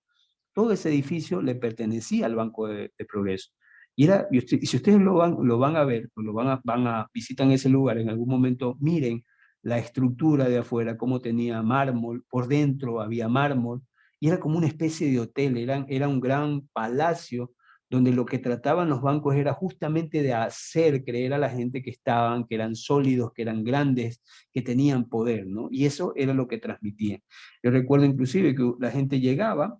Todo ese edificio le pertenecía al Banco de Progreso. Y si ustedes lo van a ver, o visitan ese lugar en algún momento, miren la estructura de afuera, cómo tenía mármol, por dentro había mármol, y era como una especie de hotel, era un gran palacio donde lo que trataban los bancos era justamente de hacer creer a la gente que eran sólidos, que eran grandes, que tenían poder, ¿no? Y eso era lo que transmitían. Yo recuerdo inclusive que la gente llegaba,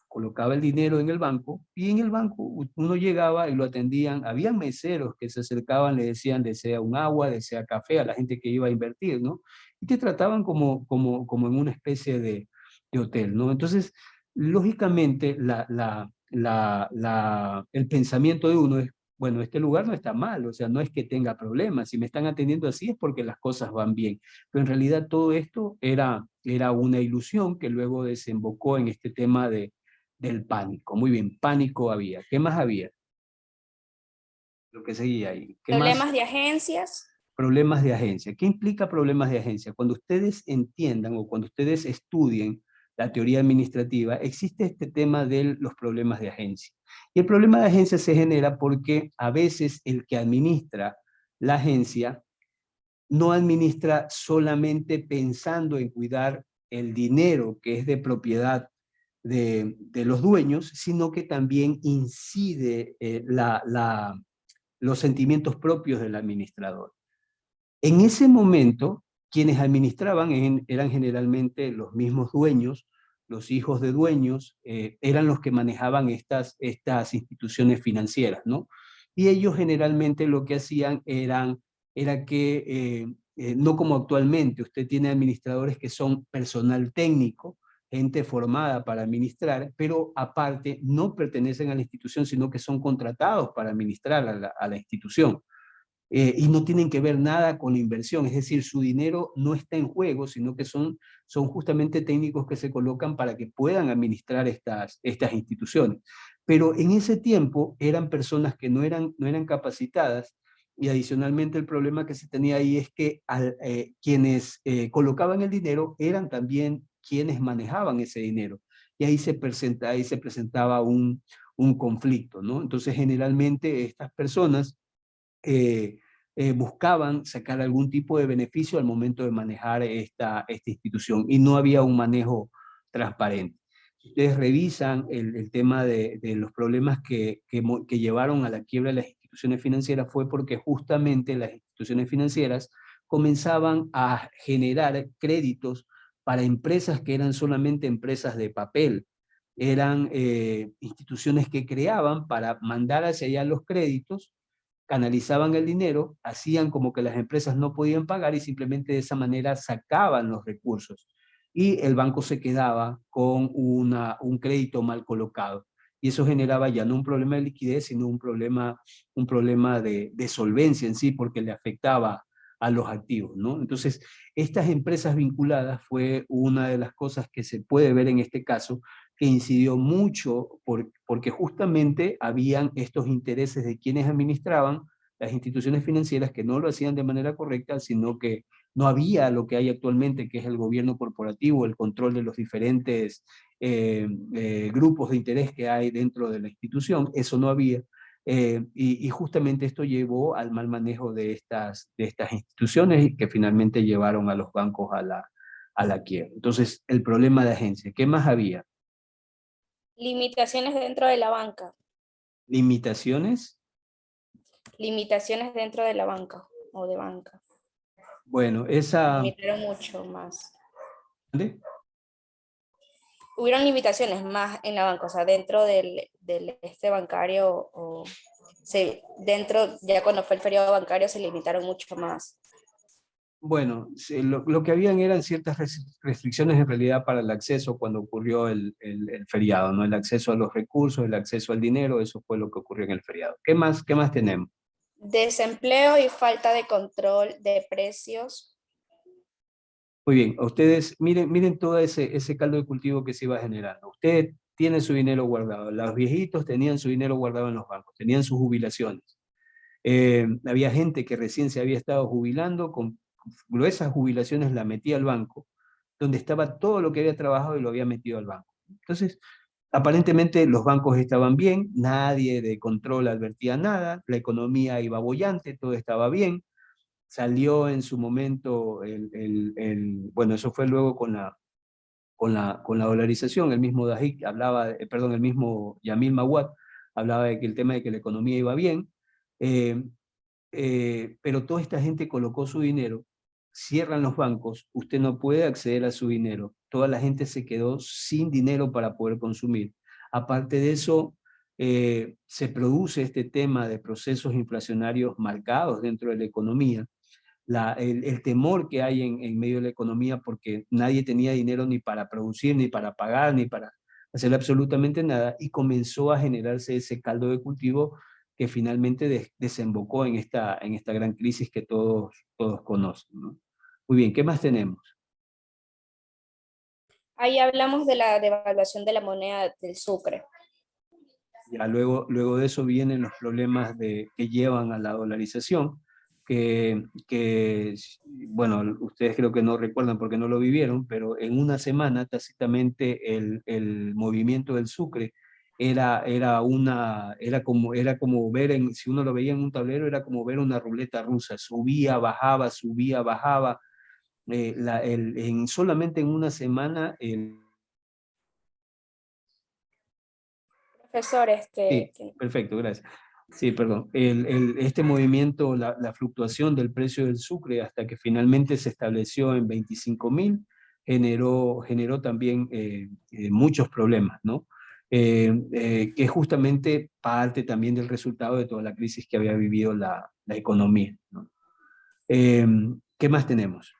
colocaba el dinero en el banco y en el banco uno llegaba y lo atendían. Había meseros que se acercaban, le decían desea un agua, desea café a la gente que iba a invertir, ¿no? Y te trataban como en una especie de hotel, ¿no? Entonces, lógicamente, el pensamiento de uno es, bueno, este lugar no está mal, o sea, no es que tenga problemas, si me están atendiendo así es porque las cosas van bien, pero en realidad todo esto era una ilusión que luego desembocó en este tema del pánico. Muy bien, pánico había. ¿Qué más había? Lo que seguía ahí. ¿Qué más? problemas de agencias, Problemas de agencia. ¿Qué implica problemas de agencia? Cuando ustedes entiendan o cuando ustedes estudien la teoría administrativa, existe este tema de los problemas de agencia. Y el problema de agencia se genera porque a veces el que administra la agencia no administra solamente pensando en cuidar el dinero que es de propiedad de los dueños, sino que también incide los sentimientos propios del administrador. En ese momento, quienes administraban eran generalmente los mismos dueños, los hijos de dueños, eran los que manejaban estas instituciones financieras, ¿no? Y ellos generalmente lo que hacían era que, no como actualmente, usted tiene administradores que son personal técnico, gente formada para administrar, pero aparte no pertenecen a la institución, sino que son contratados para administrar a la institución. Y no tienen que ver nada con la inversión, es decir, su dinero no está en juego, sino que son justamente técnicos que se colocan para que puedan administrar estas instituciones. Pero en ese tiempo eran personas que no eran capacitadas y adicionalmente el problema que se tenía ahí es que quienes colocaban el dinero eran también quienes manejaban ese dinero. Y ahí se presentaba un conflicto, ¿no? Entonces generalmente estas personas eh, buscaban sacar algún tipo de beneficio al momento de manejar esta institución y no había un manejo transparente. Si ustedes revisan el tema de los problemas que llevaron a la quiebra de las instituciones financieras fue porque justamente las instituciones financieras comenzaban a generar créditos para empresas que eran solamente empresas de papel. Eran instituciones que creaban para mandar hacia allá los créditos, canalizaban el dinero, hacían como que las empresas no podían pagar y simplemente de esa manera sacaban los recursos. Y el banco se quedaba con un crédito mal colocado. y eso generaba ya no un problema de liquidez, sino un problema de solvencia en sí, porque le afectaba a los activos, ¿no? Entonces, estas empresas vinculadas fue una de las cosas que se puede ver en este caso, que incidió mucho porque justamente habían estos intereses de quienes administraban las instituciones financieras que no lo hacían de manera correcta, sino que no había lo que hay actualmente, que es el gobierno corporativo, el control de los diferentes grupos de interés que hay dentro de la institución, eso no había. Y justamente esto llevó al mal manejo de estas instituciones y que finalmente llevaron a los bancos a la quiebra. Entonces, el problema de agencia, ¿qué más había? Limitaciones dentro de la banca. ¿Limitaciones? Limitaciones dentro de la banca o de banca. Bueno, esa... Limitaron mucho más. ¿De? Hubieron limitaciones más en la banca, o sea, dentro del este bancario, dentro, ya cuando fue el feriado bancario se limitaron mucho más. Bueno, lo que habían eran ciertas restricciones en realidad para el acceso cuando ocurrió el feriado, ¿no? El acceso a los recursos, el acceso al dinero, eso fue lo que ocurrió en el feriado. ¿Qué más tenemos? Desempleo y falta de control de precios. Muy bien, ustedes miren todo ese caldo de cultivo que se iba generando. Usted tiene su dinero guardado, los viejitos tenían su dinero guardado en los bancos, tenían sus jubilaciones. Había gente que recién se había estado jubilando, con gruesas jubilaciones la metía al banco, donde estaba todo lo que había trabajado y lo había metido al banco. Entonces, aparentemente los bancos estaban bien, nadie de control advertía nada, la economía iba boyante, todo estaba bien. Salió en su momento, bueno, eso fue luego con la dolarización, el mismo Dajic hablaba, perdón, el mismo Yamil Mawad hablaba de que el tema de que la economía iba bien, eh, pero toda esta gente colocó su dinero, cierran los bancos, usted no puede acceder a su dinero, toda la gente se quedó sin dinero para poder consumir. Aparte de eso, se produce este tema de procesos inflacionarios marcados dentro de la economía, el temor que hay en medio de la economía porque nadie tenía dinero ni para producir, ni para pagar, ni para hacer absolutamente nada, y comenzó a generarse ese caldo de cultivo que finalmente desembocó en esta gran crisis que todos conocen, ¿no? Muy bien, ¿qué más tenemos? Ahí hablamos de la devaluación de la moneda del Sucre. Ya luego de eso vienen los problemas que llevan a la dolarización, bueno, ustedes creo que no recuerdan porque no lo vivieron, pero en una semana tácitamente el movimiento del Sucre era como ver, si uno lo veía en un tablero, era como ver una ruleta rusa, subía, bajaba, solamente en una semana Profesor, Sí, perfecto, gracias. Sí, perdón. Este movimiento, la fluctuación del precio del sucre hasta que finalmente se estableció en 25.000, generó también muchos problemas, ¿no? Que es justamente parte también del resultado de toda la crisis que había vivido la economía, ¿no? ¿Qué más tenemos?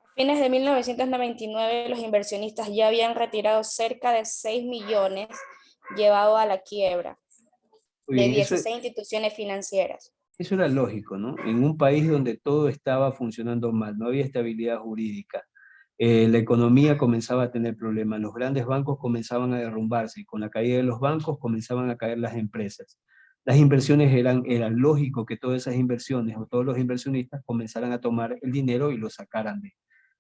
A fines de 1999, los inversionistas ya habían retirado cerca de 6 millones, llevado a la quiebra Muy de bien, 16 instituciones financieras. eso era lógico, ¿no? En un país donde todo estaba funcionando mal, no había estabilidad jurídica, la economía comenzaba a tener problemas, los grandes bancos comenzaban a derrumbarse y con la caída de los bancos comenzaban a caer las empresas. Las inversiones era lógico que todas esas inversiones o todos los inversionistas comenzaran a tomar el dinero y lo sacaran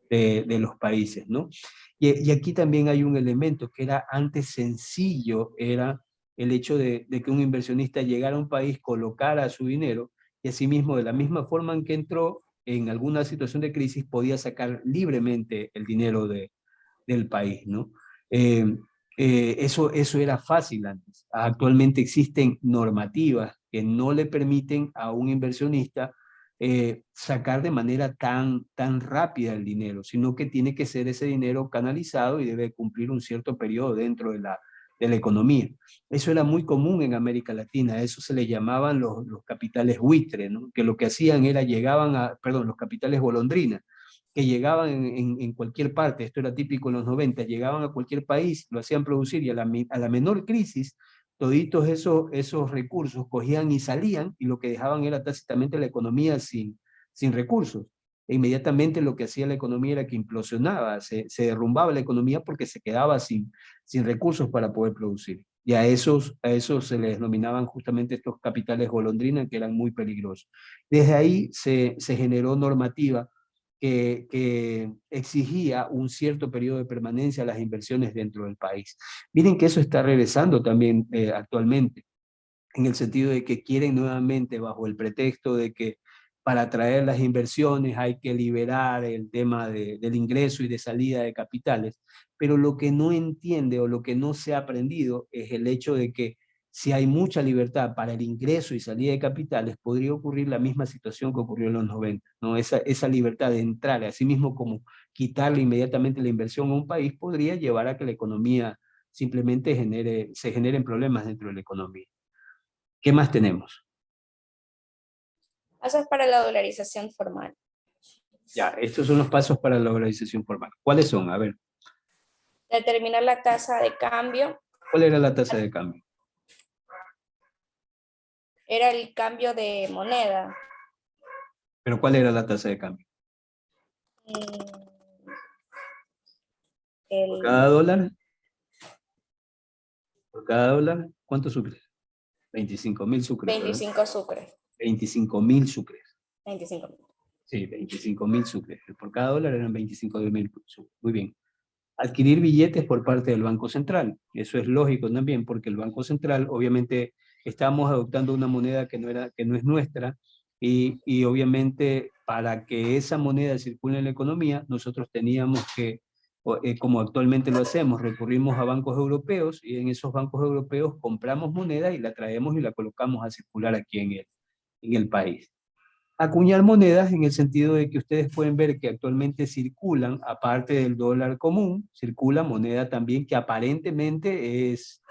de los países, ¿no? Y aquí también hay un elemento que era antes sencillo, era el hecho de que un inversionista llegara a un país, colocara su dinero y asimismo de la misma forma en que entró en alguna situación de crisis podía sacar libremente el dinero del país, ¿no? Eso era fácil antes. Actualmente existen normativas que no le permiten a un inversionista sacar de manera tan rápida el dinero, sino que tiene que ser ese dinero canalizado y debe cumplir un cierto periodo dentro de la economía. Eso era muy común en América Latina, a eso se le llamaban los capitales buitre, ¿no? Que lo que hacían era los capitales golondrina, que llegaban en cualquier parte, esto era típico en los 90, llegaban a cualquier país, lo hacían producir y a la menor crisis, toditos esos recursos cogían y salían y lo que dejaban era tácitamente la economía sin recursos. E inmediatamente lo que hacía la economía era que implosionaba, se derrumbaba la economía porque se quedaba sin recursos para poder producir. Y a esos se les denominaban justamente estos capitales golondrina que eran muy peligrosos. Desde ahí se generó normativa que exigía un cierto periodo de permanencia a las inversiones dentro del país. Miren que eso está regresando también actualmente, en el sentido de que quieren nuevamente, bajo el pretexto de que para atraer las inversiones hay que liberar el tema del ingreso y de salida de capitales, pero lo que no entiende o lo que no se ha aprendido es el hecho de que si hay mucha libertad para el ingreso y salida de capitales, podría ocurrir la misma situación que ocurrió en los 90, ¿no? Esa libertad de entrar, así mismo como quitarle inmediatamente la inversión a un país, podría llevar a que la economía simplemente se generen problemas dentro de la economía. ¿Qué más tenemos? Eso es para la dolarización formal. Ya, estos son los pasos para la dolarización formal. ¿Cuáles son? A ver, Determinar la tasa de cambio. ¿cuál era la tasa de cambio? Era el cambio de moneda. ¿Pero cuál era la tasa de cambio? ¿Por cada dólar? ¿Por cada dólar? ¿Cuántos sucres? 25.000 sucres. 25 sucres. 25.000 sucres. 25.000. Sí, 25.000 sucres. Por cada dólar eran 25.000 sucres. Muy bien. Adquirir billetes por parte del Banco Central. Eso es lógico también, porque el Banco Central, obviamente, estamos adoptando una moneda que no es nuestra, y obviamente para que esa moneda circule en la economía, nosotros teníamos que, como actualmente lo hacemos, recurrimos a bancos europeos, y en esos bancos europeos compramos moneda y la traemos y la colocamos a circular aquí en el país. Acuñar monedas en el sentido de que ustedes pueden ver que actualmente circulan, aparte del dólar común, circula moneda también que aparentemente es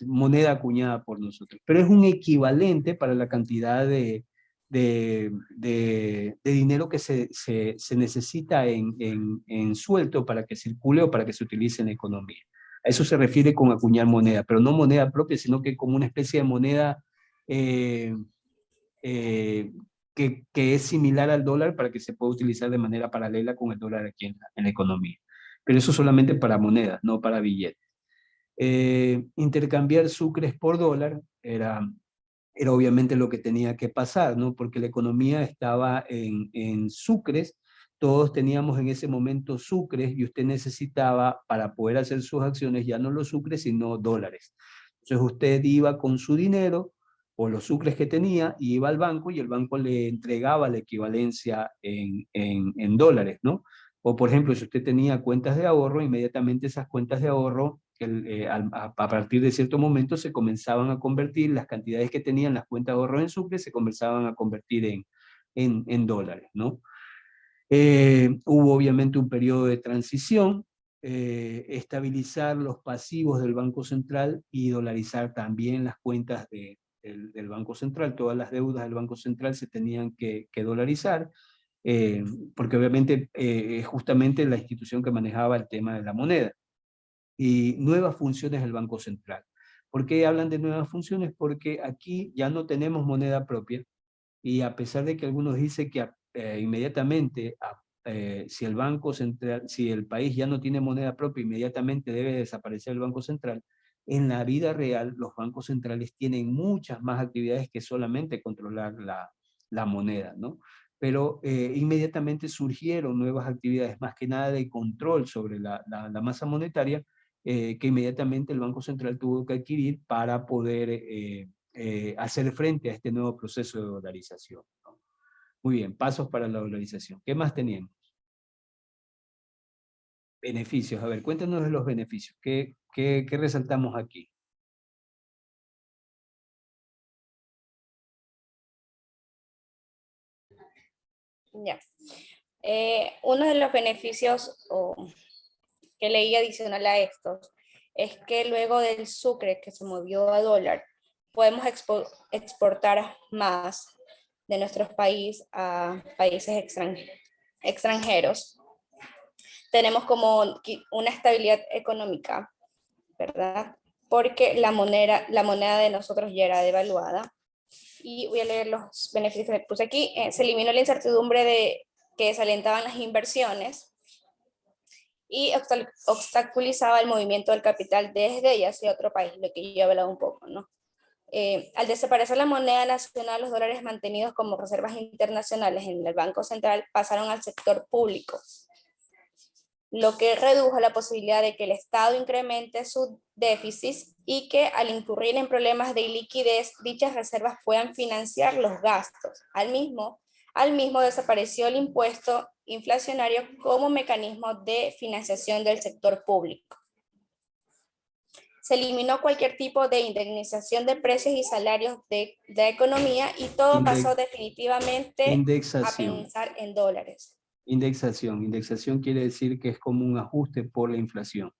moneda acuñada por nosotros, pero es un equivalente para la cantidad de dinero que se necesita en suelto para que circule o para que se utilice en la economía. A eso se refiere con acuñar moneda, pero no moneda propia, sino que como una especie de moneda eh, que es similar al dólar para que se pueda utilizar de manera paralela con el dólar aquí en la economía. Pero eso solamente para monedas, no para billetes. Intercambiar sucres por dólar era obviamente lo que tenía que pasar, ¿no? Porque la economía estaba en sucres, todos teníamos en ese momento sucres y usted necesitaba para poder hacer sus acciones ya no los sucres, sino dólares. Entonces usted iba con su dinero o los sucres que tenía y iba al banco y el banco le entregaba la equivalencia en dólares, ¿no? O por ejemplo, si usted tenía cuentas de ahorro, inmediatamente esas cuentas de ahorro, a partir de cierto momento se comenzaban a convertir, las cantidades que tenían las cuentas de ahorro en sucres se comenzaban a convertir en dólares, ¿no? Hubo obviamente un periodo de transición, estabilizar los pasivos del Banco Central y dolarizar también las cuentas del Banco Central. Todas las deudas del Banco Central se tenían que dolarizar, porque obviamente es justamente la institución que manejaba el tema de la moneda. Y nuevas funciones del Banco Central. ¿Por qué hablan de nuevas funciones? Porque aquí ya no tenemos moneda propia, y a pesar de que algunos dicen que inmediatamente, si el Banco Central, si el país ya no tiene moneda propia, inmediatamente debe desaparecer el Banco Central, en la vida real los bancos centrales tienen muchas más actividades que solamente controlar la moneda, ¿no? Pero inmediatamente surgieron nuevas actividades, más que nada de control sobre la masa monetaria, que inmediatamente el Banco Central tuvo que adquirir para poder hacer frente a este nuevo proceso de dolarización, ¿no? Muy bien, pasos para la dolarización. ¿Qué más teníamos? Beneficios. A ver, cuéntanos de los beneficios. ¿Qué resaltamos aquí? Ya. Uno de los beneficios que leí adicional a estos es que luego del sucre que se movió a dólar, podemos exportar más de nuestros países a países extranjeros. extranjeros, tenemos como una estabilidad económica, ¿verdad? Porque la moneda de nosotros ya era devaluada. Y voy a leer los beneficios que puse aquí. Se eliminó la incertidumbre de que desalentaban las inversiones y obstaculizaba el movimiento del capital desde y hacia otro país, lo que yo he hablado un poco, ¿no? Al desaparecer la moneda nacional, los dólares mantenidos como reservas internacionales en el Banco Central pasaron al sector público, lo que redujo la posibilidad de que el Estado incremente su déficit y que al incurrir en problemas de iliquidez, dichas reservas puedan financiar los gastos. Al mismo desapareció el impuesto inflacionario como mecanismo de financiación del sector público. Se eliminó cualquier tipo de indemnización de precios y salarios de la economía y todo pasó definitivamente a pensar en dólares. Indexación quiere decir que es como un ajuste por la inflación.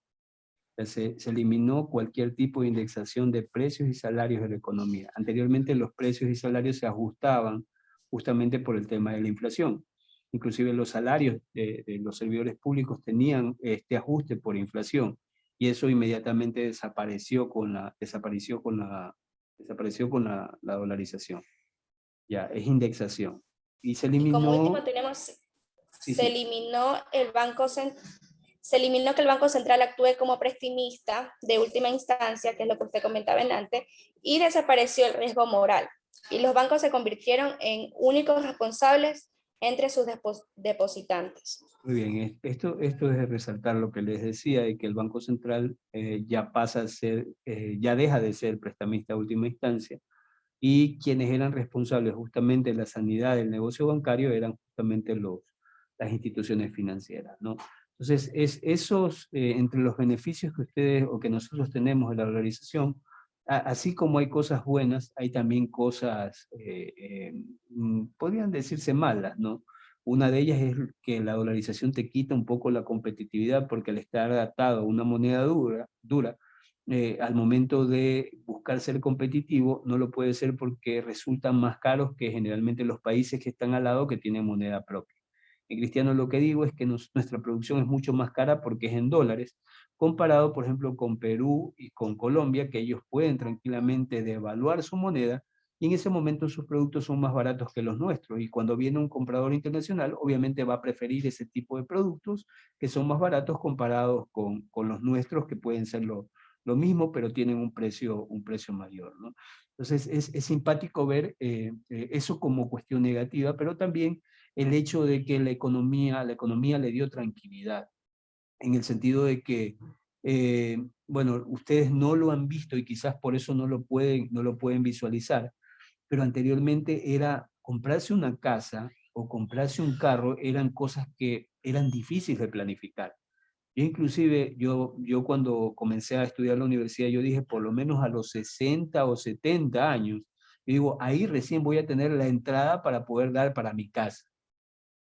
Se eliminó cualquier tipo de indexación de precios y salarios de la economía. Anteriormente los precios y salarios se ajustaban justamente por el tema de la inflación. Inclusive los salarios de los servidores públicos tenían este ajuste por inflación, y eso inmediatamente desapareció con la dolarización. Ya, es indexación. Y se eliminó... Y como último tenemos, se eliminó que el Banco Central actúe como prestamista de última instancia, que es lo que usted comentaba antes, y desapareció el riesgo moral. Y los bancos se convirtieron en únicos responsables entre sus depositantes. Muy bien, esto es de resaltar lo que les decía, de que el Banco Central ya pasa a ser, ya deja de ser prestamista de última instancia, y quienes eran responsables justamente de la sanidad del negocio bancario eran justamente las instituciones financieras, ¿no? Entonces, entre los beneficios que ustedes o que nosotros tenemos de la dolarización, así como hay cosas buenas, hay también cosas, podrían decirse malas, ¿no? Una de ellas es que la dolarización te quita un poco la competitividad, porque al estar atado a una moneda dura, al momento de buscar ser competitivo, no lo puede ser porque resultan más caros que generalmente los países que están al lado que tienen moneda propia. En Cristiano lo que digo es que nuestra producción es mucho más cara porque es en dólares, comparado por ejemplo con Perú y con Colombia, que ellos pueden tranquilamente devaluar su moneda, y en ese momento sus productos son más baratos que los nuestros, y cuando viene un comprador internacional obviamente va a preferir ese tipo de productos que son más baratos comparados con los nuestros, que pueden ser lo mismo, pero tienen un precio mayor, ¿no? Entonces es simpático ver eso como cuestión negativa, pero también el hecho de que la economía le dio tranquilidad, en el sentido de que, bueno, ustedes no lo han visto y quizás por eso no lo pueden visualizar, pero anteriormente era comprarse una casa o comprarse un carro, eran cosas que eran difíciles de planificar. Yo inclusive, yo cuando comencé a estudiar en la universidad, yo dije por lo menos a los 60 o 70 años, yo digo, ahí recién voy a tener la entrada para poder dar para mi casa.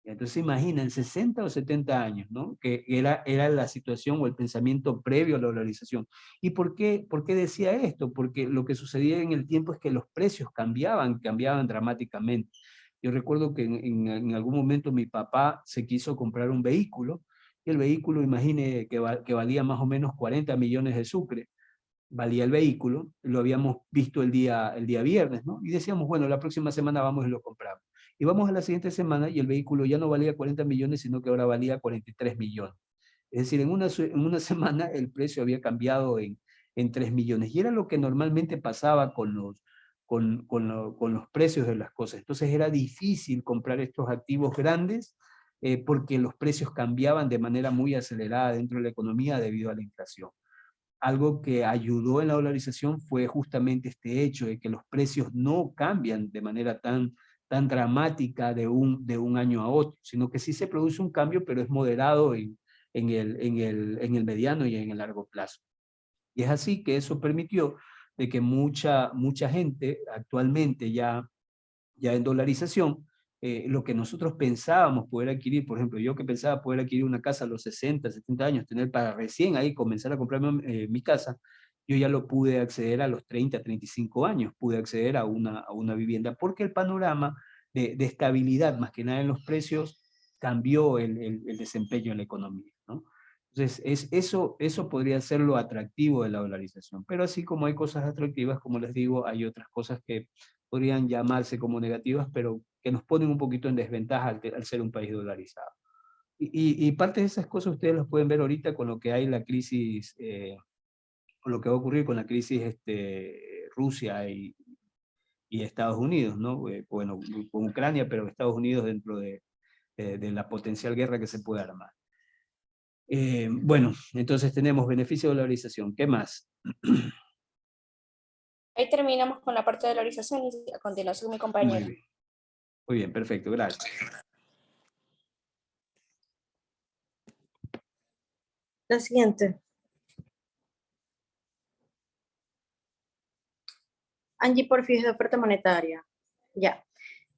Entonces imaginen, 60 o 70 años, ¿no? Que era la situación o el pensamiento previo a la dolarización. ¿Y por qué decía esto? Porque lo que sucedía en el tiempo es que los precios cambiaban dramáticamente. Yo recuerdo que en algún momento mi papá se quiso comprar un vehículo, y el vehículo, imagine que valía más o menos 40 millones de sucre, valía el vehículo, lo habíamos visto el día viernes, ¿no? Y decíamos, bueno, la próxima semana vamos y lo compramos. Y vamos a la siguiente semana y el vehículo ya no valía 40 millones, sino que ahora valía 43 millones. Es decir, en una semana el precio había cambiado en 3 millones. Y era lo que normalmente pasaba con los precios de las cosas. Entonces era difícil comprar estos activos grandes, porque los precios cambiaban de manera muy acelerada dentro de la economía debido a la inflación. Algo que ayudó en la dolarización fue justamente este hecho de que los precios no cambian de manera tan dramática de un año a otro, sino que sí se produce un cambio, pero es moderado en el mediano y en el largo plazo. Y es así que eso permitió de que mucha gente actualmente ya en dolarización, lo que nosotros pensábamos poder adquirir, por ejemplo, yo que pensaba poder adquirir una casa a los 60, 70 años, tener para recién ahí comenzar a comprarme mi casa, yo ya lo pude acceder a los 30, 35 años, pude acceder a una vivienda, porque el panorama de estabilidad, más que nada en los precios, cambió el desempeño de la economía, ¿no? Entonces, eso podría ser lo atractivo de la dolarización. Pero así como hay cosas atractivas, como les digo, hay otras cosas que podrían llamarse como negativas, pero que nos ponen un poquito en desventaja al ser un país dolarizado. Y parte de esas cosas ustedes las pueden ver ahorita con lo que hay la crisis, con lo que va a ocurrir con la crisis Rusia y Estados Unidos, ¿no? Bueno, con Ucrania, pero Estados Unidos dentro de la potencial guerra que se puede armar. Bueno, entonces tenemos beneficio de dolarización. ¿Qué más? Ahí terminamos con la parte de dolarización y a continuación mi compañero. Muy bien, perfecto, gracias. La siguiente. Angie Porfis, de oferta monetaria. Ya.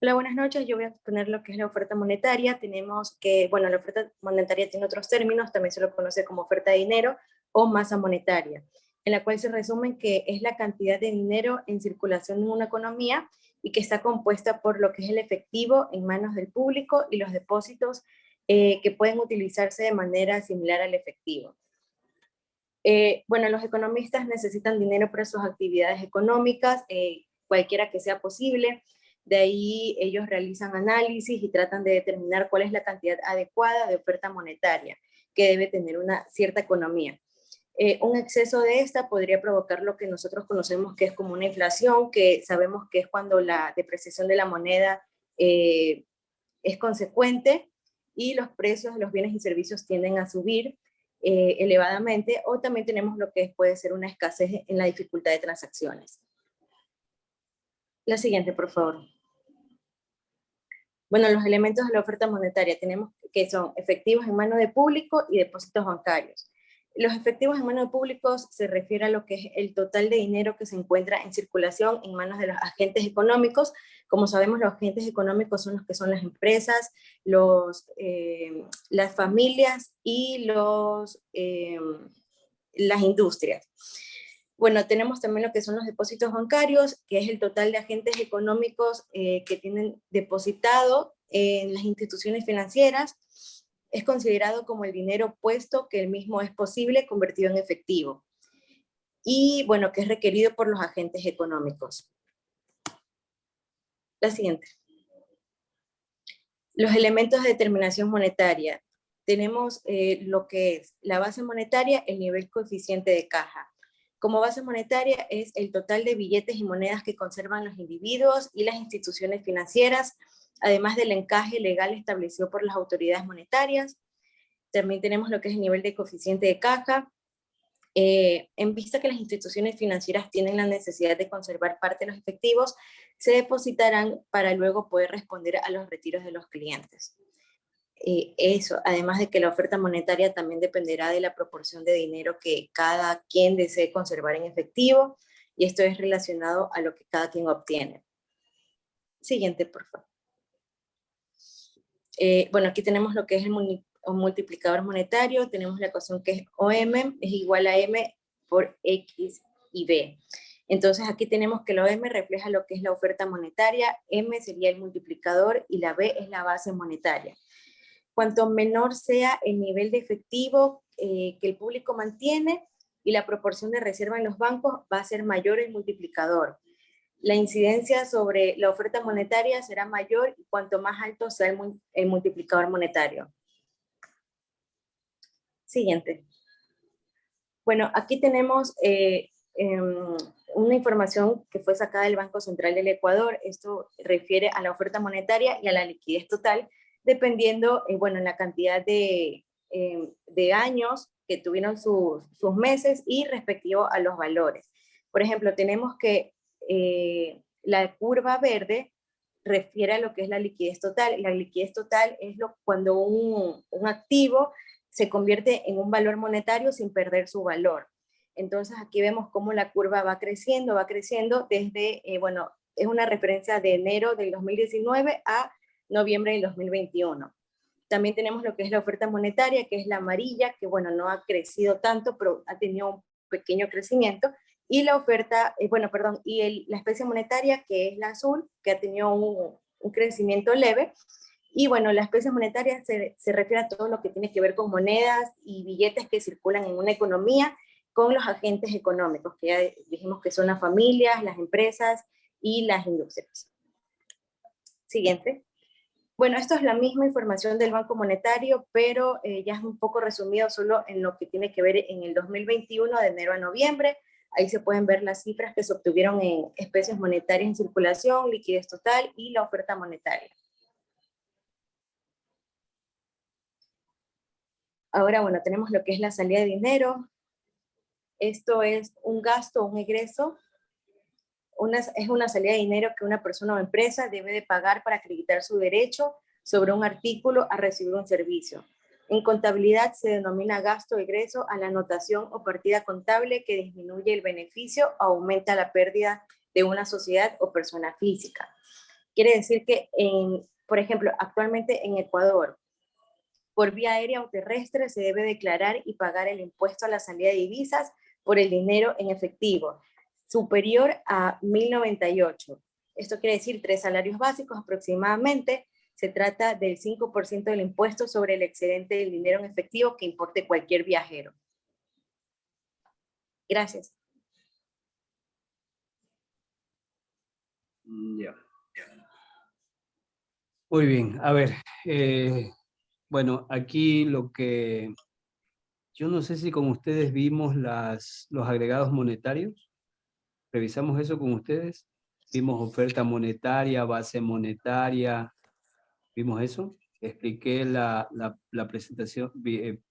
Hola, buenas noches. Yo voy a exponer lo que es la oferta monetaria. Tenemos que, bueno, la oferta monetaria tiene otros términos, también se lo conoce como oferta de dinero o masa monetaria, en la cual se resume que es la cantidad de dinero en circulación en una economía y que está compuesta por lo que es el efectivo en manos del público y los depósitos que pueden utilizarse de manera similar al efectivo. Bueno, los economistas necesitan dinero para sus actividades económicas, cualquiera que sea posible. De ahí ellos realizan análisis y tratan de determinar cuál es la cantidad adecuada de oferta monetaria que debe tener una cierta economía. Un exceso de esta podría provocar lo que nosotros conocemos que es como una inflación, que sabemos que es cuando la depreciación de la moneda es consecuente y los precios de los bienes y servicios tienden a subir elevadamente, o también tenemos lo que puede ser una escasez en la dificultad de transacciones. La siguiente, por favor. Bueno, los elementos de la oferta monetaria tenemos que son efectivos en mano de público y depósitos bancarios. Los efectivos en mano de públicos se refiere a lo que es el total de dinero que se encuentra en circulación en manos de los agentes económicos. Como sabemos, los agentes económicos son los que son las empresas, las familias y las industrias. Bueno, tenemos también lo que son los depósitos bancarios, que es el total de agentes económicos que tienen depositado en las instituciones financieras. Es considerado como el dinero puesto que el mismo es posible convertido en efectivo. Y bueno, que es requerido por los agentes económicos. La siguiente. Los elementos de determinación monetaria. Tenemos lo que es la base monetaria, el nivel coeficiente de caja. Como base monetaria es el total de billetes y monedas que conservan los individuos y las instituciones financieras, además del encaje legal establecido por las autoridades monetarias. También tenemos lo que es el nivel de coeficiente de caja. En vista que las instituciones financieras tienen la necesidad de conservar parte de los efectivos, se depositarán para luego poder responder a los retiros de los clientes. Eso, además de que la oferta monetaria también dependerá de la proporción de dinero que cada quien desee conservar en efectivo, y esto es relacionado a lo que cada quien obtiene. Siguiente, por favor. Bueno, aquí tenemos lo que es el multiplicador monetario, tenemos la ecuación que es OM es igual a M por X y B. Entonces aquí tenemos que la OM refleja lo que es la oferta monetaria, M sería el multiplicador y la B es la base monetaria. Cuanto menor sea el nivel de efectivo que el público mantiene y la proporción de reserva en los bancos, va a ser mayor el multiplicador. La incidencia sobre la oferta monetaria será mayor cuanto más alto sea el multiplicador monetario. Siguiente. Bueno, aquí tenemos una información que fue sacada del Banco Central del Ecuador. Esto refiere a la oferta monetaria y a la liquidez total, dependiendo, bueno, en la cantidad de años que tuvieron sus meses y respectivo a los valores. Por ejemplo, tenemos que la curva verde refiere a lo que es la liquidez total. La liquidez total es cuando un activo se convierte en un valor monetario sin perder su valor. Entonces aquí vemos cómo la curva va creciendo desde, bueno, es una referencia de enero del 2019 a noviembre del 2021. También tenemos lo que es la oferta monetaria, que es la amarilla, que bueno, no ha crecido tanto, pero ha tenido un pequeño crecimiento. Y la oferta, la especie monetaria, que es la azul, que ha tenido un crecimiento leve. Y bueno, la especie monetaria se refiere a todo lo que tiene que ver con monedas y billetes que circulan en una economía con los agentes económicos, que ya dijimos que son las familias, las empresas y las industrias. Siguiente. Bueno, esto es la misma información del Banco Monetario, pero ya es un poco resumido solo en lo que tiene que ver en el 2021, de enero a noviembre. Ahí se pueden ver las cifras que se obtuvieron en especies monetarias en circulación, liquidez total y la oferta monetaria. Ahora, bueno, tenemos lo que es la salida de dinero. Esto es un gasto o un egreso. Es una salida de dinero que una persona o empresa debe de pagar para acreditar su derecho sobre un artículo a recibir un servicio. En contabilidad se denomina gasto o egreso a la anotación o partida contable que disminuye el beneficio o aumenta la pérdida de una sociedad o persona física. Quiere decir que, por ejemplo, actualmente en Ecuador, por vía aérea o terrestre se debe declarar y pagar el impuesto a la salida de divisas por el dinero en efectivo, superior a 1.098. Esto quiere decir 3 salarios básicos aproximadamente. Se trata del 5% del impuesto sobre el excedente del dinero en efectivo que importe cualquier viajero. Gracias. Ya. Muy bien, a ver, bueno, aquí lo que, yo no sé si con ustedes vimos los agregados monetarios, revisamos eso con ustedes, vimos oferta monetaria, base monetaria, ¿vimos eso? Expliqué la presentación,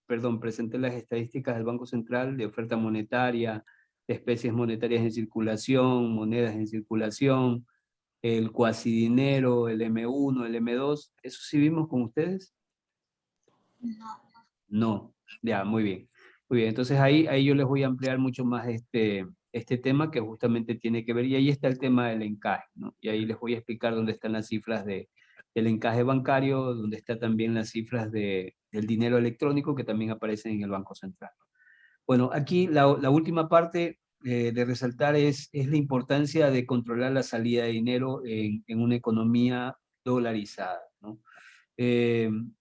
perdón, presenté las estadísticas del Banco Central de oferta monetaria, de especies monetarias en circulación, monedas en circulación, el cuasidinero, el M1, el M2, ¿eso sí vimos con ustedes? No. No, ya, muy bien. Muy bien, entonces ahí yo les voy a ampliar mucho más este tema que justamente tiene que ver, y ahí está el tema del encaje, ¿no? Y ahí les voy a explicar dónde están las cifras del encaje bancario, dónde están también las cifras del dinero electrónico que también aparecen en el Banco Central. Bueno, aquí la última parte de resaltar es la importancia de controlar la salida de dinero en una economía dolarizada, ¿no? En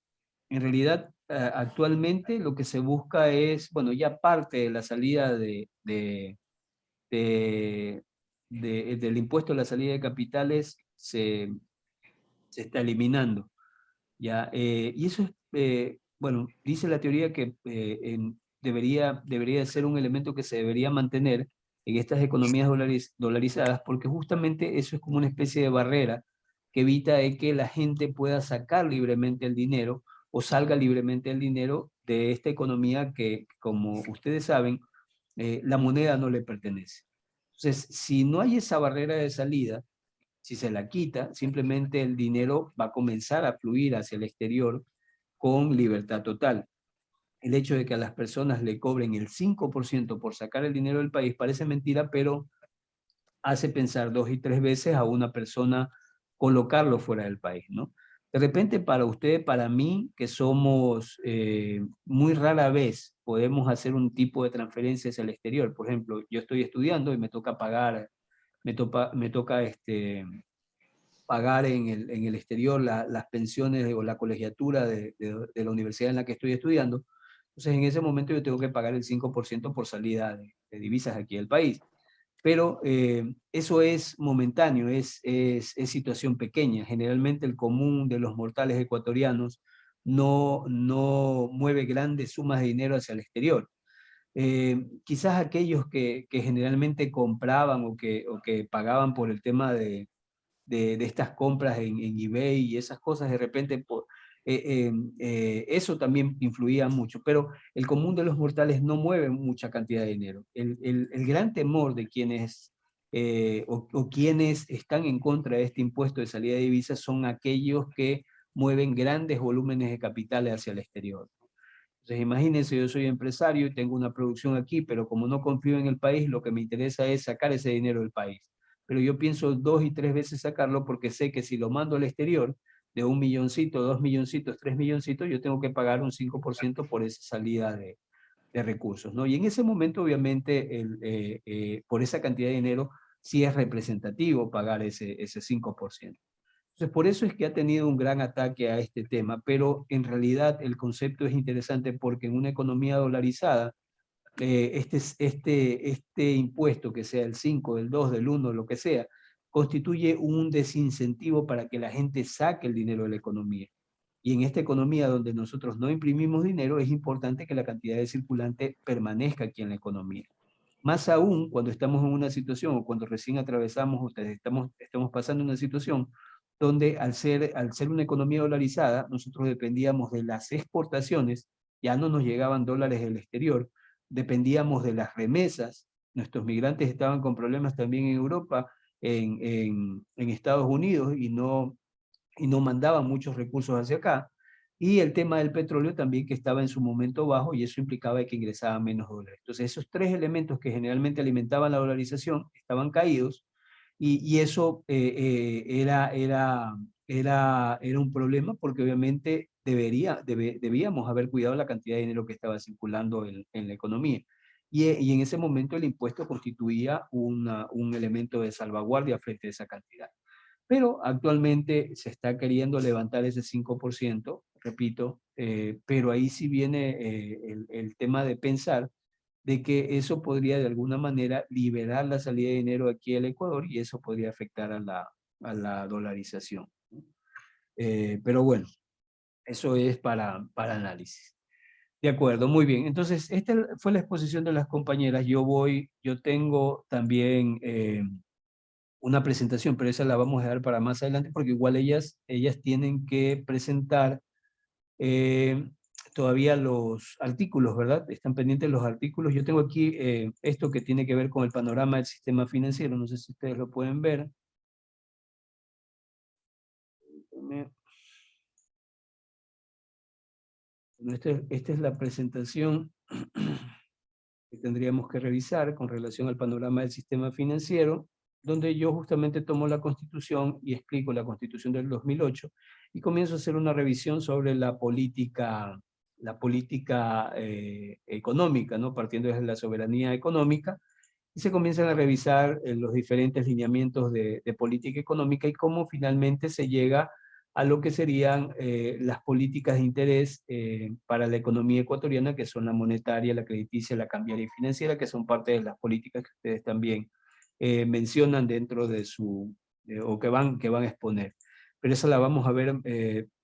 realidad, actualmente lo que se busca es, bueno, ya parte de la salida del impuesto a la salida de capitales se está eliminando, ¿ya? Y eso es, bueno, dice la teoría que debería ser un elemento que se debería mantener en estas economías dolarizadas, porque justamente eso es como una especie de barrera que evita de que la gente pueda sacar libremente el dinero o salga libremente el dinero de esta economía que, como ustedes saben, la moneda no le pertenece. Entonces, si no hay esa barrera de salida, si se la quita, simplemente el dinero va a comenzar a fluir hacia el exterior con libertad total. El hecho de que a las personas le cobren el 5% por sacar el dinero del país parece mentira, pero hace pensar 2 y 3 veces a una persona colocarlo fuera del país, ¿no? De repente para usted, para mí, que somos muy rara vez podemos hacer un tipo de transferencia hacia el exterior. Por ejemplo, yo estoy estudiando y me toca pagar, me toca pagar en el exterior las pensiones o la colegiatura de la universidad en la que estoy estudiando. Entonces, en ese momento yo tengo que pagar el 5% por salida de divisas aquí del país. Pero eso es momentáneo, es situación pequeña. Generalmente el común de los mortales ecuatorianos no mueve grandes sumas de dinero hacia el exterior. Quizás aquellos que generalmente compraban o que pagaban por el tema de estas compras en eBay y esas cosas, de repente eso también influía mucho, pero el común de los mortales no mueve mucha cantidad de dinero. El gran temor de quienes o quienes están en contra de este impuesto de salida de divisas son aquellos que mueven grandes volúmenes de capitales hacia el exterior. Entonces, imagínense, yo soy empresario y tengo una producción aquí, pero como no confío en el país, lo que me interesa es sacar ese dinero del país. Pero yo pienso 2 y 3 veces sacarlo porque sé que si lo mando al exterior, de 1 milloncito, 2 milloncitos, 3 milloncitos, yo tengo que pagar un 5% por esa salida de recursos, ¿no? Y en ese momento, obviamente, por esa cantidad de dinero, sí es representativo pagar ese 5%. Entonces, por eso es que ha tenido un gran ataque a este tema, pero en realidad el concepto es interesante porque en una economía dolarizada, este impuesto, que sea el 5, del 2, del 1, lo que sea, constituye un desincentivo para que la gente saque el dinero de la economía. Y en esta economía donde nosotros no imprimimos dinero, es importante que la cantidad de circulante permanezca aquí en la economía. Más aún cuando estamos en una situación o cuando recién atravesamos o estamos pasando una situación donde al ser una economía dolarizada, nosotros dependíamos de las exportaciones, ya no nos llegaban dólares del exterior, dependíamos de las remesas, nuestros migrantes estaban con problemas también en Europa, en Estados Unidos, y no mandaban muchos recursos hacia acá, y el tema del petróleo también, que estaba en su momento bajo, y eso implicaba que ingresaban menos dólares. Entonces esos tres elementos que generalmente alimentaban la dolarización estaban caídos, y eso era un problema, porque obviamente debíamos haber cuidado la cantidad de dinero que estaba circulando en la economía. Y en ese momento el impuesto constituía un elemento de salvaguardia frente a esa cantidad. Pero actualmente se está queriendo levantar ese 5%, repito, pero ahí sí viene el tema de pensar de que eso podría de alguna manera liberar la salida de dinero aquí al Ecuador, y eso podría afectar a la dolarización. Pero bueno, eso es para análisis. De acuerdo, muy bien. Entonces, esta fue la exposición de las compañeras. Yo tengo también una presentación, pero esa la vamos a dar para más adelante, porque igual ellas tienen que presentar eh, todavía los artículos, ¿verdad? Están pendientes los artículos. Yo tengo aquí esto que tiene que ver con el panorama del sistema financiero. No sé si ustedes lo pueden ver. Esta es la presentación que tendríamos que revisar con relación al panorama del sistema financiero, donde yo justamente tomo la Constitución y explico la Constitución del 2008 y comienzo a hacer una revisión sobre la política económica, ¿no? Partiendo desde la soberanía económica, y se comienzan a revisar los diferentes lineamientos de política económica y cómo finalmente se llega a lo que serían las políticas de interés para la economía ecuatoriana, que son la monetaria, la crediticia, la cambiaria y financiera, que son parte de las políticas que ustedes también mencionan dentro de o que van a exponer. Pero esa la vamos a ver,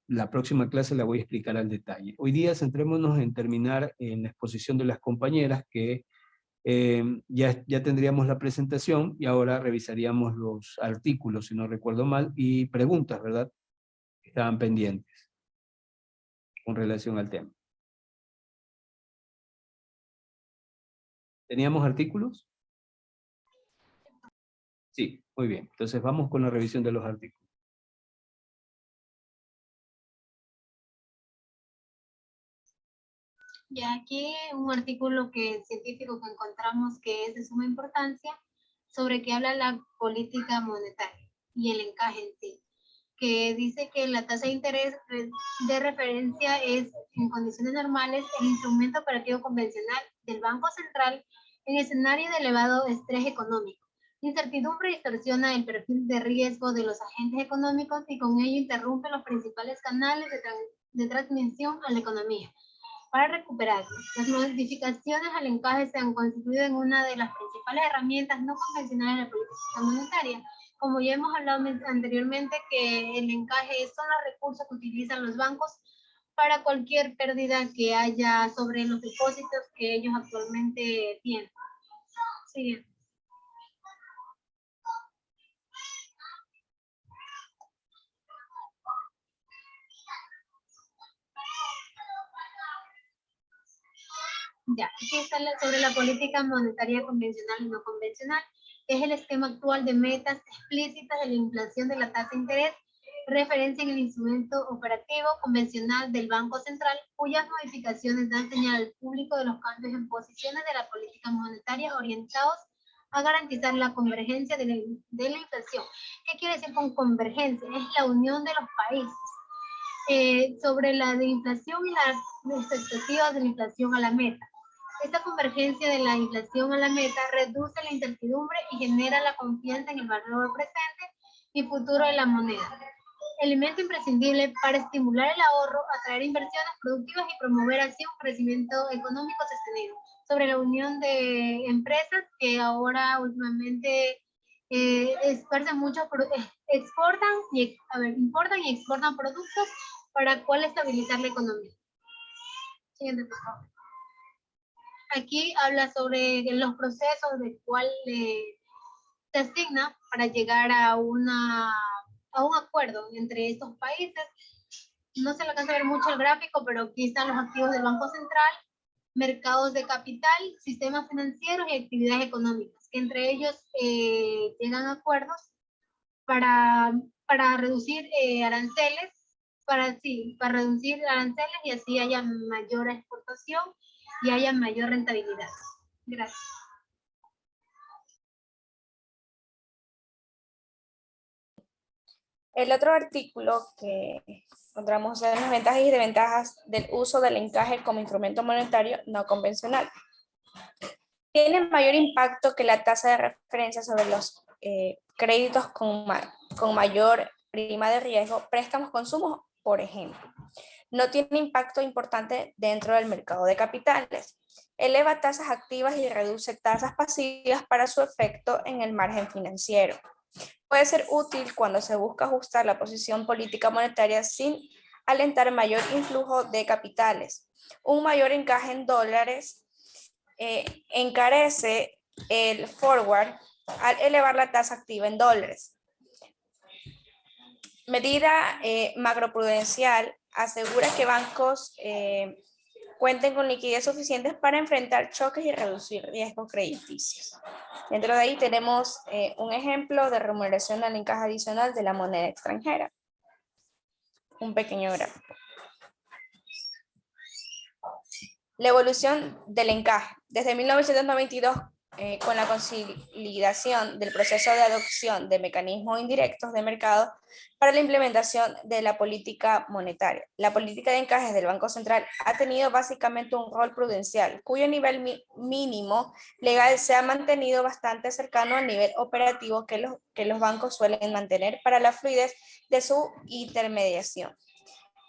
la próxima clase la voy a explicar al detalle. Hoy día centrémonos en terminar en la exposición de las compañeras, que ya tendríamos la presentación, y ahora revisaríamos los artículos, si no recuerdo mal, y preguntas, ¿verdad?, que estaban pendientes con relación al tema. ¿Teníamos artículos? Sí, muy bien. Entonces vamos con la revisión de los artículos. Ya aquí un artículo científico que encontramos que es de suma importancia, sobre que habla la política monetaria y el encaje en sí, que dice que la tasa de interés de referencia es, en condiciones normales, el instrumento operativo convencional del Banco Central en escenario de elevado estrés económico. La incertidumbre distorsiona el perfil de riesgo de los agentes económicos y con ello interrumpe los principales canales de transmisión a la economía. Para recuperarlo, las modificaciones al encaje se han constituido en una de las principales herramientas no convencionales de la política monetaria. Como ya hemos hablado anteriormente, que el encaje son los recursos que utilizan los bancos para cualquier pérdida que haya sobre los depósitos que ellos actualmente tienen. Sí. Ya, aquí está sobre la política monetaria convencional y no convencional. Es el esquema actual de metas explícitas de la inflación de la tasa de interés, referencia en el instrumento operativo convencional del Banco Central, cuyas modificaciones dan señal al público de los cambios en posiciones de la política monetaria orientados a garantizar la convergencia de la inflación. ¿Qué quiere decir con convergencia? Es la unión de los países sobre la de inflación y las expectativas de la inflación a la meta. Esta convergencia de la inflación a la meta reduce la incertidumbre y genera la confianza en el valor presente y futuro de la moneda. elemento imprescindible para estimular el ahorro, atraer inversiones productivas y promover así un crecimiento económico sostenido. Sobre la unión de empresas que ahora últimamente esparcen mucho, importan y exportan productos para cual estabilizar la economía. Siguiente, por favor. Aquí habla sobre los procesos de cuál se asigna para llegar a un acuerdo entre estos países. No se le alcanza a ver mucho el gráfico, pero aquí están los activos del Banco Central, mercados de capital, sistemas financieros y actividades económicas, que entre ellos llegan a acuerdos para reducir aranceles, para reducir aranceles y así haya mayor exportación y haya mayor rentabilidad. Gracias. El otro artículo que encontramos en las ventajas y desventajas del uso del encaje como instrumento monetario no convencional. Tiene mayor impacto que la tasa de referencia sobre los créditos con mayor prima de riesgo, préstamos consumos, por ejemplo. No tiene impacto importante dentro del mercado de capitales. Eleva tasas activas y reduce tasas pasivas para su efecto en el margen financiero. Puede ser útil cuando se busca ajustar la posición política monetaria sin alentar mayor influjo de capitales. Un mayor encaje en dólares encarece el forward al elevar la tasa activa en dólares. Medida macroprudencial asegura que bancos cuenten con liquidez suficientes para enfrentar choques y reducir riesgos crediticios. Dentro de ahí tenemos un ejemplo de remuneración al encaje adicional de la moneda extranjera. Un pequeño gráfico. La evolución del encaje. Desde 1992, con la consolidación del proceso de adopción de mecanismos indirectos de mercado para la implementación de la política monetaria. La política de encajes del Banco Central ha tenido básicamente un rol prudencial, cuyo nivel mínimo legal se ha mantenido bastante cercano al nivel operativo que los bancos suelen mantener para la fluidez de su intermediación,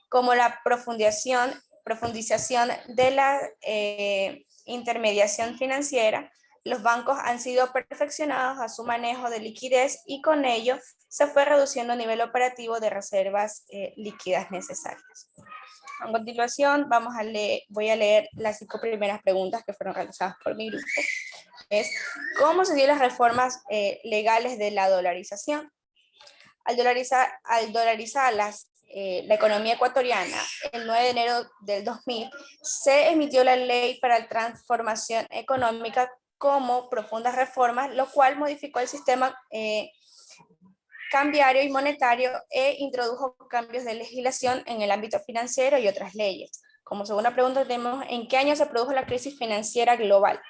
como la profundización de la intermediación financiera. Los bancos han sido perfeccionados a su manejo de liquidez y con ello se fue reduciendo el nivel operativo de reservas líquidas necesarias. A continuación voy a leer las 5 primeras preguntas que fueron realizadas por mi grupo. ¿Cómo se dio las reformas legales de la dolarización? Al dolarizar la economía ecuatoriana, el 9 de enero del 2000, se emitió la Ley para la Transformación Económica como profundas reformas, lo cual modificó el sistema cambiario y monetario e introdujo cambios de legislación en el ámbito financiero y otras leyes. Como segunda pregunta tenemos, ¿en qué año se produjo la crisis financiera global?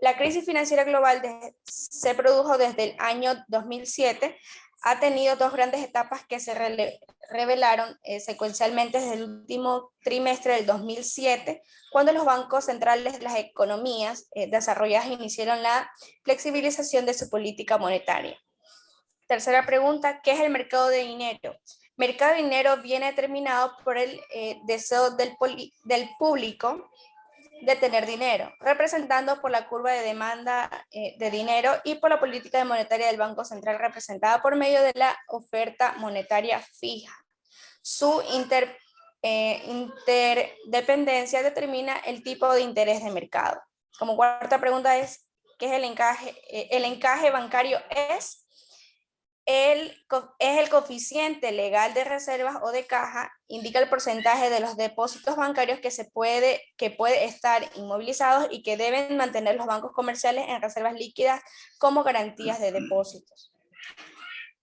La crisis financiera global se produjo desde el año 2007, ha tenido 2 grandes etapas que se revelaron secuencialmente desde el último trimestre del 2007, cuando los bancos centrales de las economías desarrolladas iniciaron la flexibilización de su política monetaria. Tercera pregunta, ¿qué es el mercado de dinero? Mercado de dinero viene determinado por el deseo del público de tener dinero, representando por la curva de demanda de dinero y por la política monetaria del Banco Central representada por medio de la oferta monetaria fija. Su interdependencia determina el tipo de interés de mercado. Como cuarta pregunta es, ¿qué es el encaje? El encaje bancario es el coeficiente legal de reservas o de caja, indica el porcentaje de los depósitos bancarios que puede estar inmovilizados y que deben mantener los bancos comerciales en reservas líquidas como garantías de depósitos.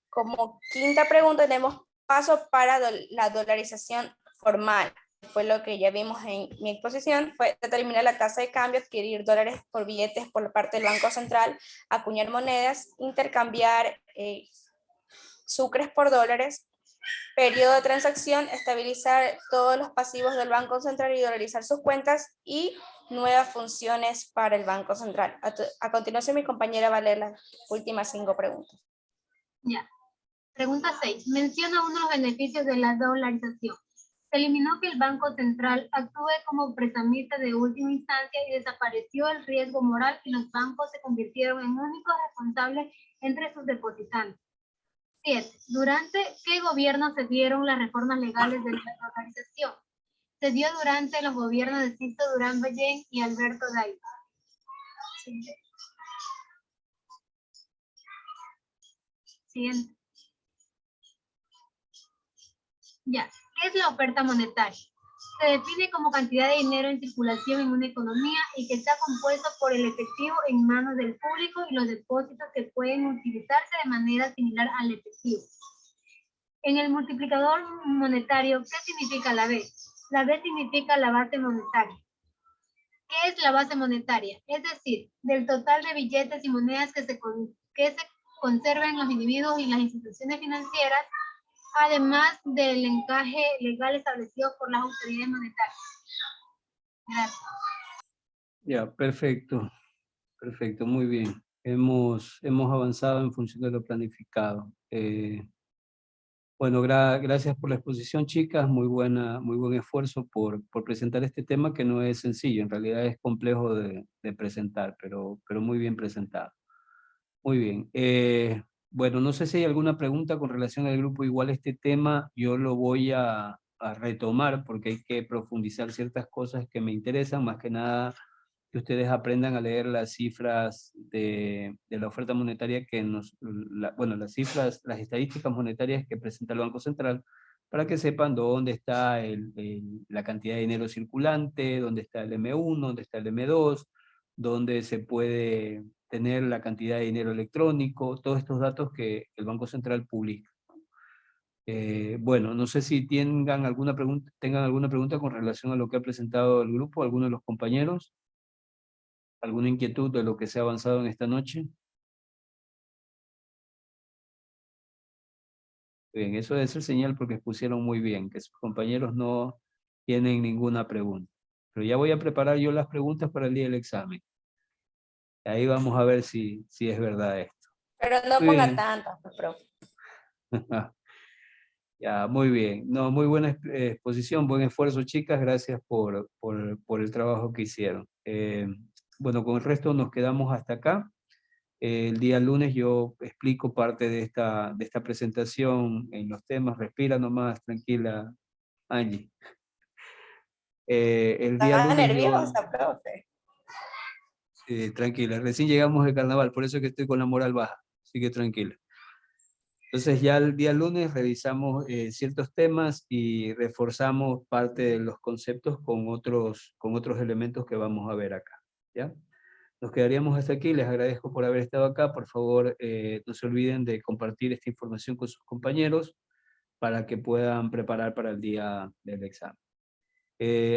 Como quinta pregunta tenemos paso para la dolarización formal. Fue lo que ya vimos en mi exposición, fue determinar la tasa de cambio, adquirir dólares por billetes por parte del Banco Central, acuñar monedas, intercambiar sucres por dólares, periodo de transacción, estabilizar todos los pasivos del Banco Central y dolarizar sus cuentas y nuevas funciones para el Banco Central. A continuación mi compañera va a leer las últimas 5 preguntas. Ya. Pregunta 6. Menciona uno de los beneficios de la dolarización. Se eliminó que el Banco Central actúe como prestamista de última instancia y desapareció el riesgo moral y los bancos se convirtieron en únicos responsables entre sus depositantes. 7. ¿Durante qué gobierno se dieron las reformas legales de la dolarización? Se dio durante los gobiernos de Sixto Durán Ballén y Alberto Daiva. Siguiente. Ya, ¿qué es la oferta monetaria? Se define como cantidad de dinero en circulación en una economía y que está compuesto por el efectivo en manos del público y los depósitos que pueden utilizarse de manera similar al efectivo. En el multiplicador monetario, ¿qué significa la B? La B significa la base monetaria. ¿Qué es la base monetaria? Es decir, del total de billetes y monedas que se conservan los individuos y las instituciones financieras, además del encaje legal establecido por las autoridades monetarias. Gracias. Ya, perfecto. Perfecto, muy bien. Hemos avanzado en función de lo planificado. Bueno, gracias por la exposición, chicas. Muy buen esfuerzo por presentar este tema que no es sencillo. En realidad es complejo de presentar, pero muy bien presentado. Muy bien. Bueno, no sé si hay alguna pregunta con relación al grupo. Igual este tema yo lo voy a retomar porque hay que profundizar ciertas cosas que me interesan, más que nada que ustedes aprendan a leer las cifras de la oferta monetaria que bueno, las cifras, las estadísticas monetarias que presenta el Banco Central, para que sepan dónde está la cantidad de dinero circulante, dónde está el M1, dónde está el M2, dónde se puede tener la cantidad de dinero electrónico, todos estos datos que el Banco Central publica. Bueno, no sé si tengan alguna pregunta con relación a lo que ha presentado el grupo, alguno de los compañeros. ¿Alguna inquietud de lo que se ha avanzado en esta noche? Bien, eso es el señal porque expusieron muy bien, que sus compañeros no tienen ninguna pregunta. Pero ya voy a preparar yo las preguntas para el día del examen. Ahí vamos a ver si es verdad esto. Pero no Muy ponga bien. tantas, profe. Ya, muy bien. No, muy buena exposición, buen esfuerzo, chicas. Gracias por el trabajo que hicieron. Bueno, con el resto nos quedamos hasta acá. El día lunes yo explico parte de esta presentación en los temas. Respira nomás, tranquila, Angie. El día Estaba lunes yo... nerviosa, profe. Tranquila, recién llegamos de carnaval, por eso es que estoy con la moral baja, así que tranquila. Entonces ya el día lunes revisamos ciertos temas y reforzamos parte de los conceptos con otros elementos que vamos a ver acá, ¿ya? Nos quedaríamos hasta aquí, les agradezco por haber estado acá, por favor no se olviden de compartir esta información con sus compañeros para que puedan preparar para el día del examen.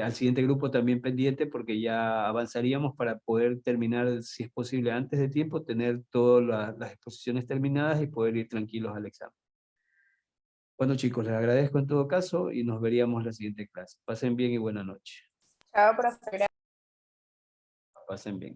Al siguiente grupo también pendiente porque ya avanzaríamos para poder terminar, si es posible antes de tiempo, tener todas las exposiciones terminadas y poder ir tranquilos al examen. Bueno chicos, les agradezco en todo caso y nos veríamos la siguiente clase. Pasen bien y buena noche. Chao, profe. Pasen bien.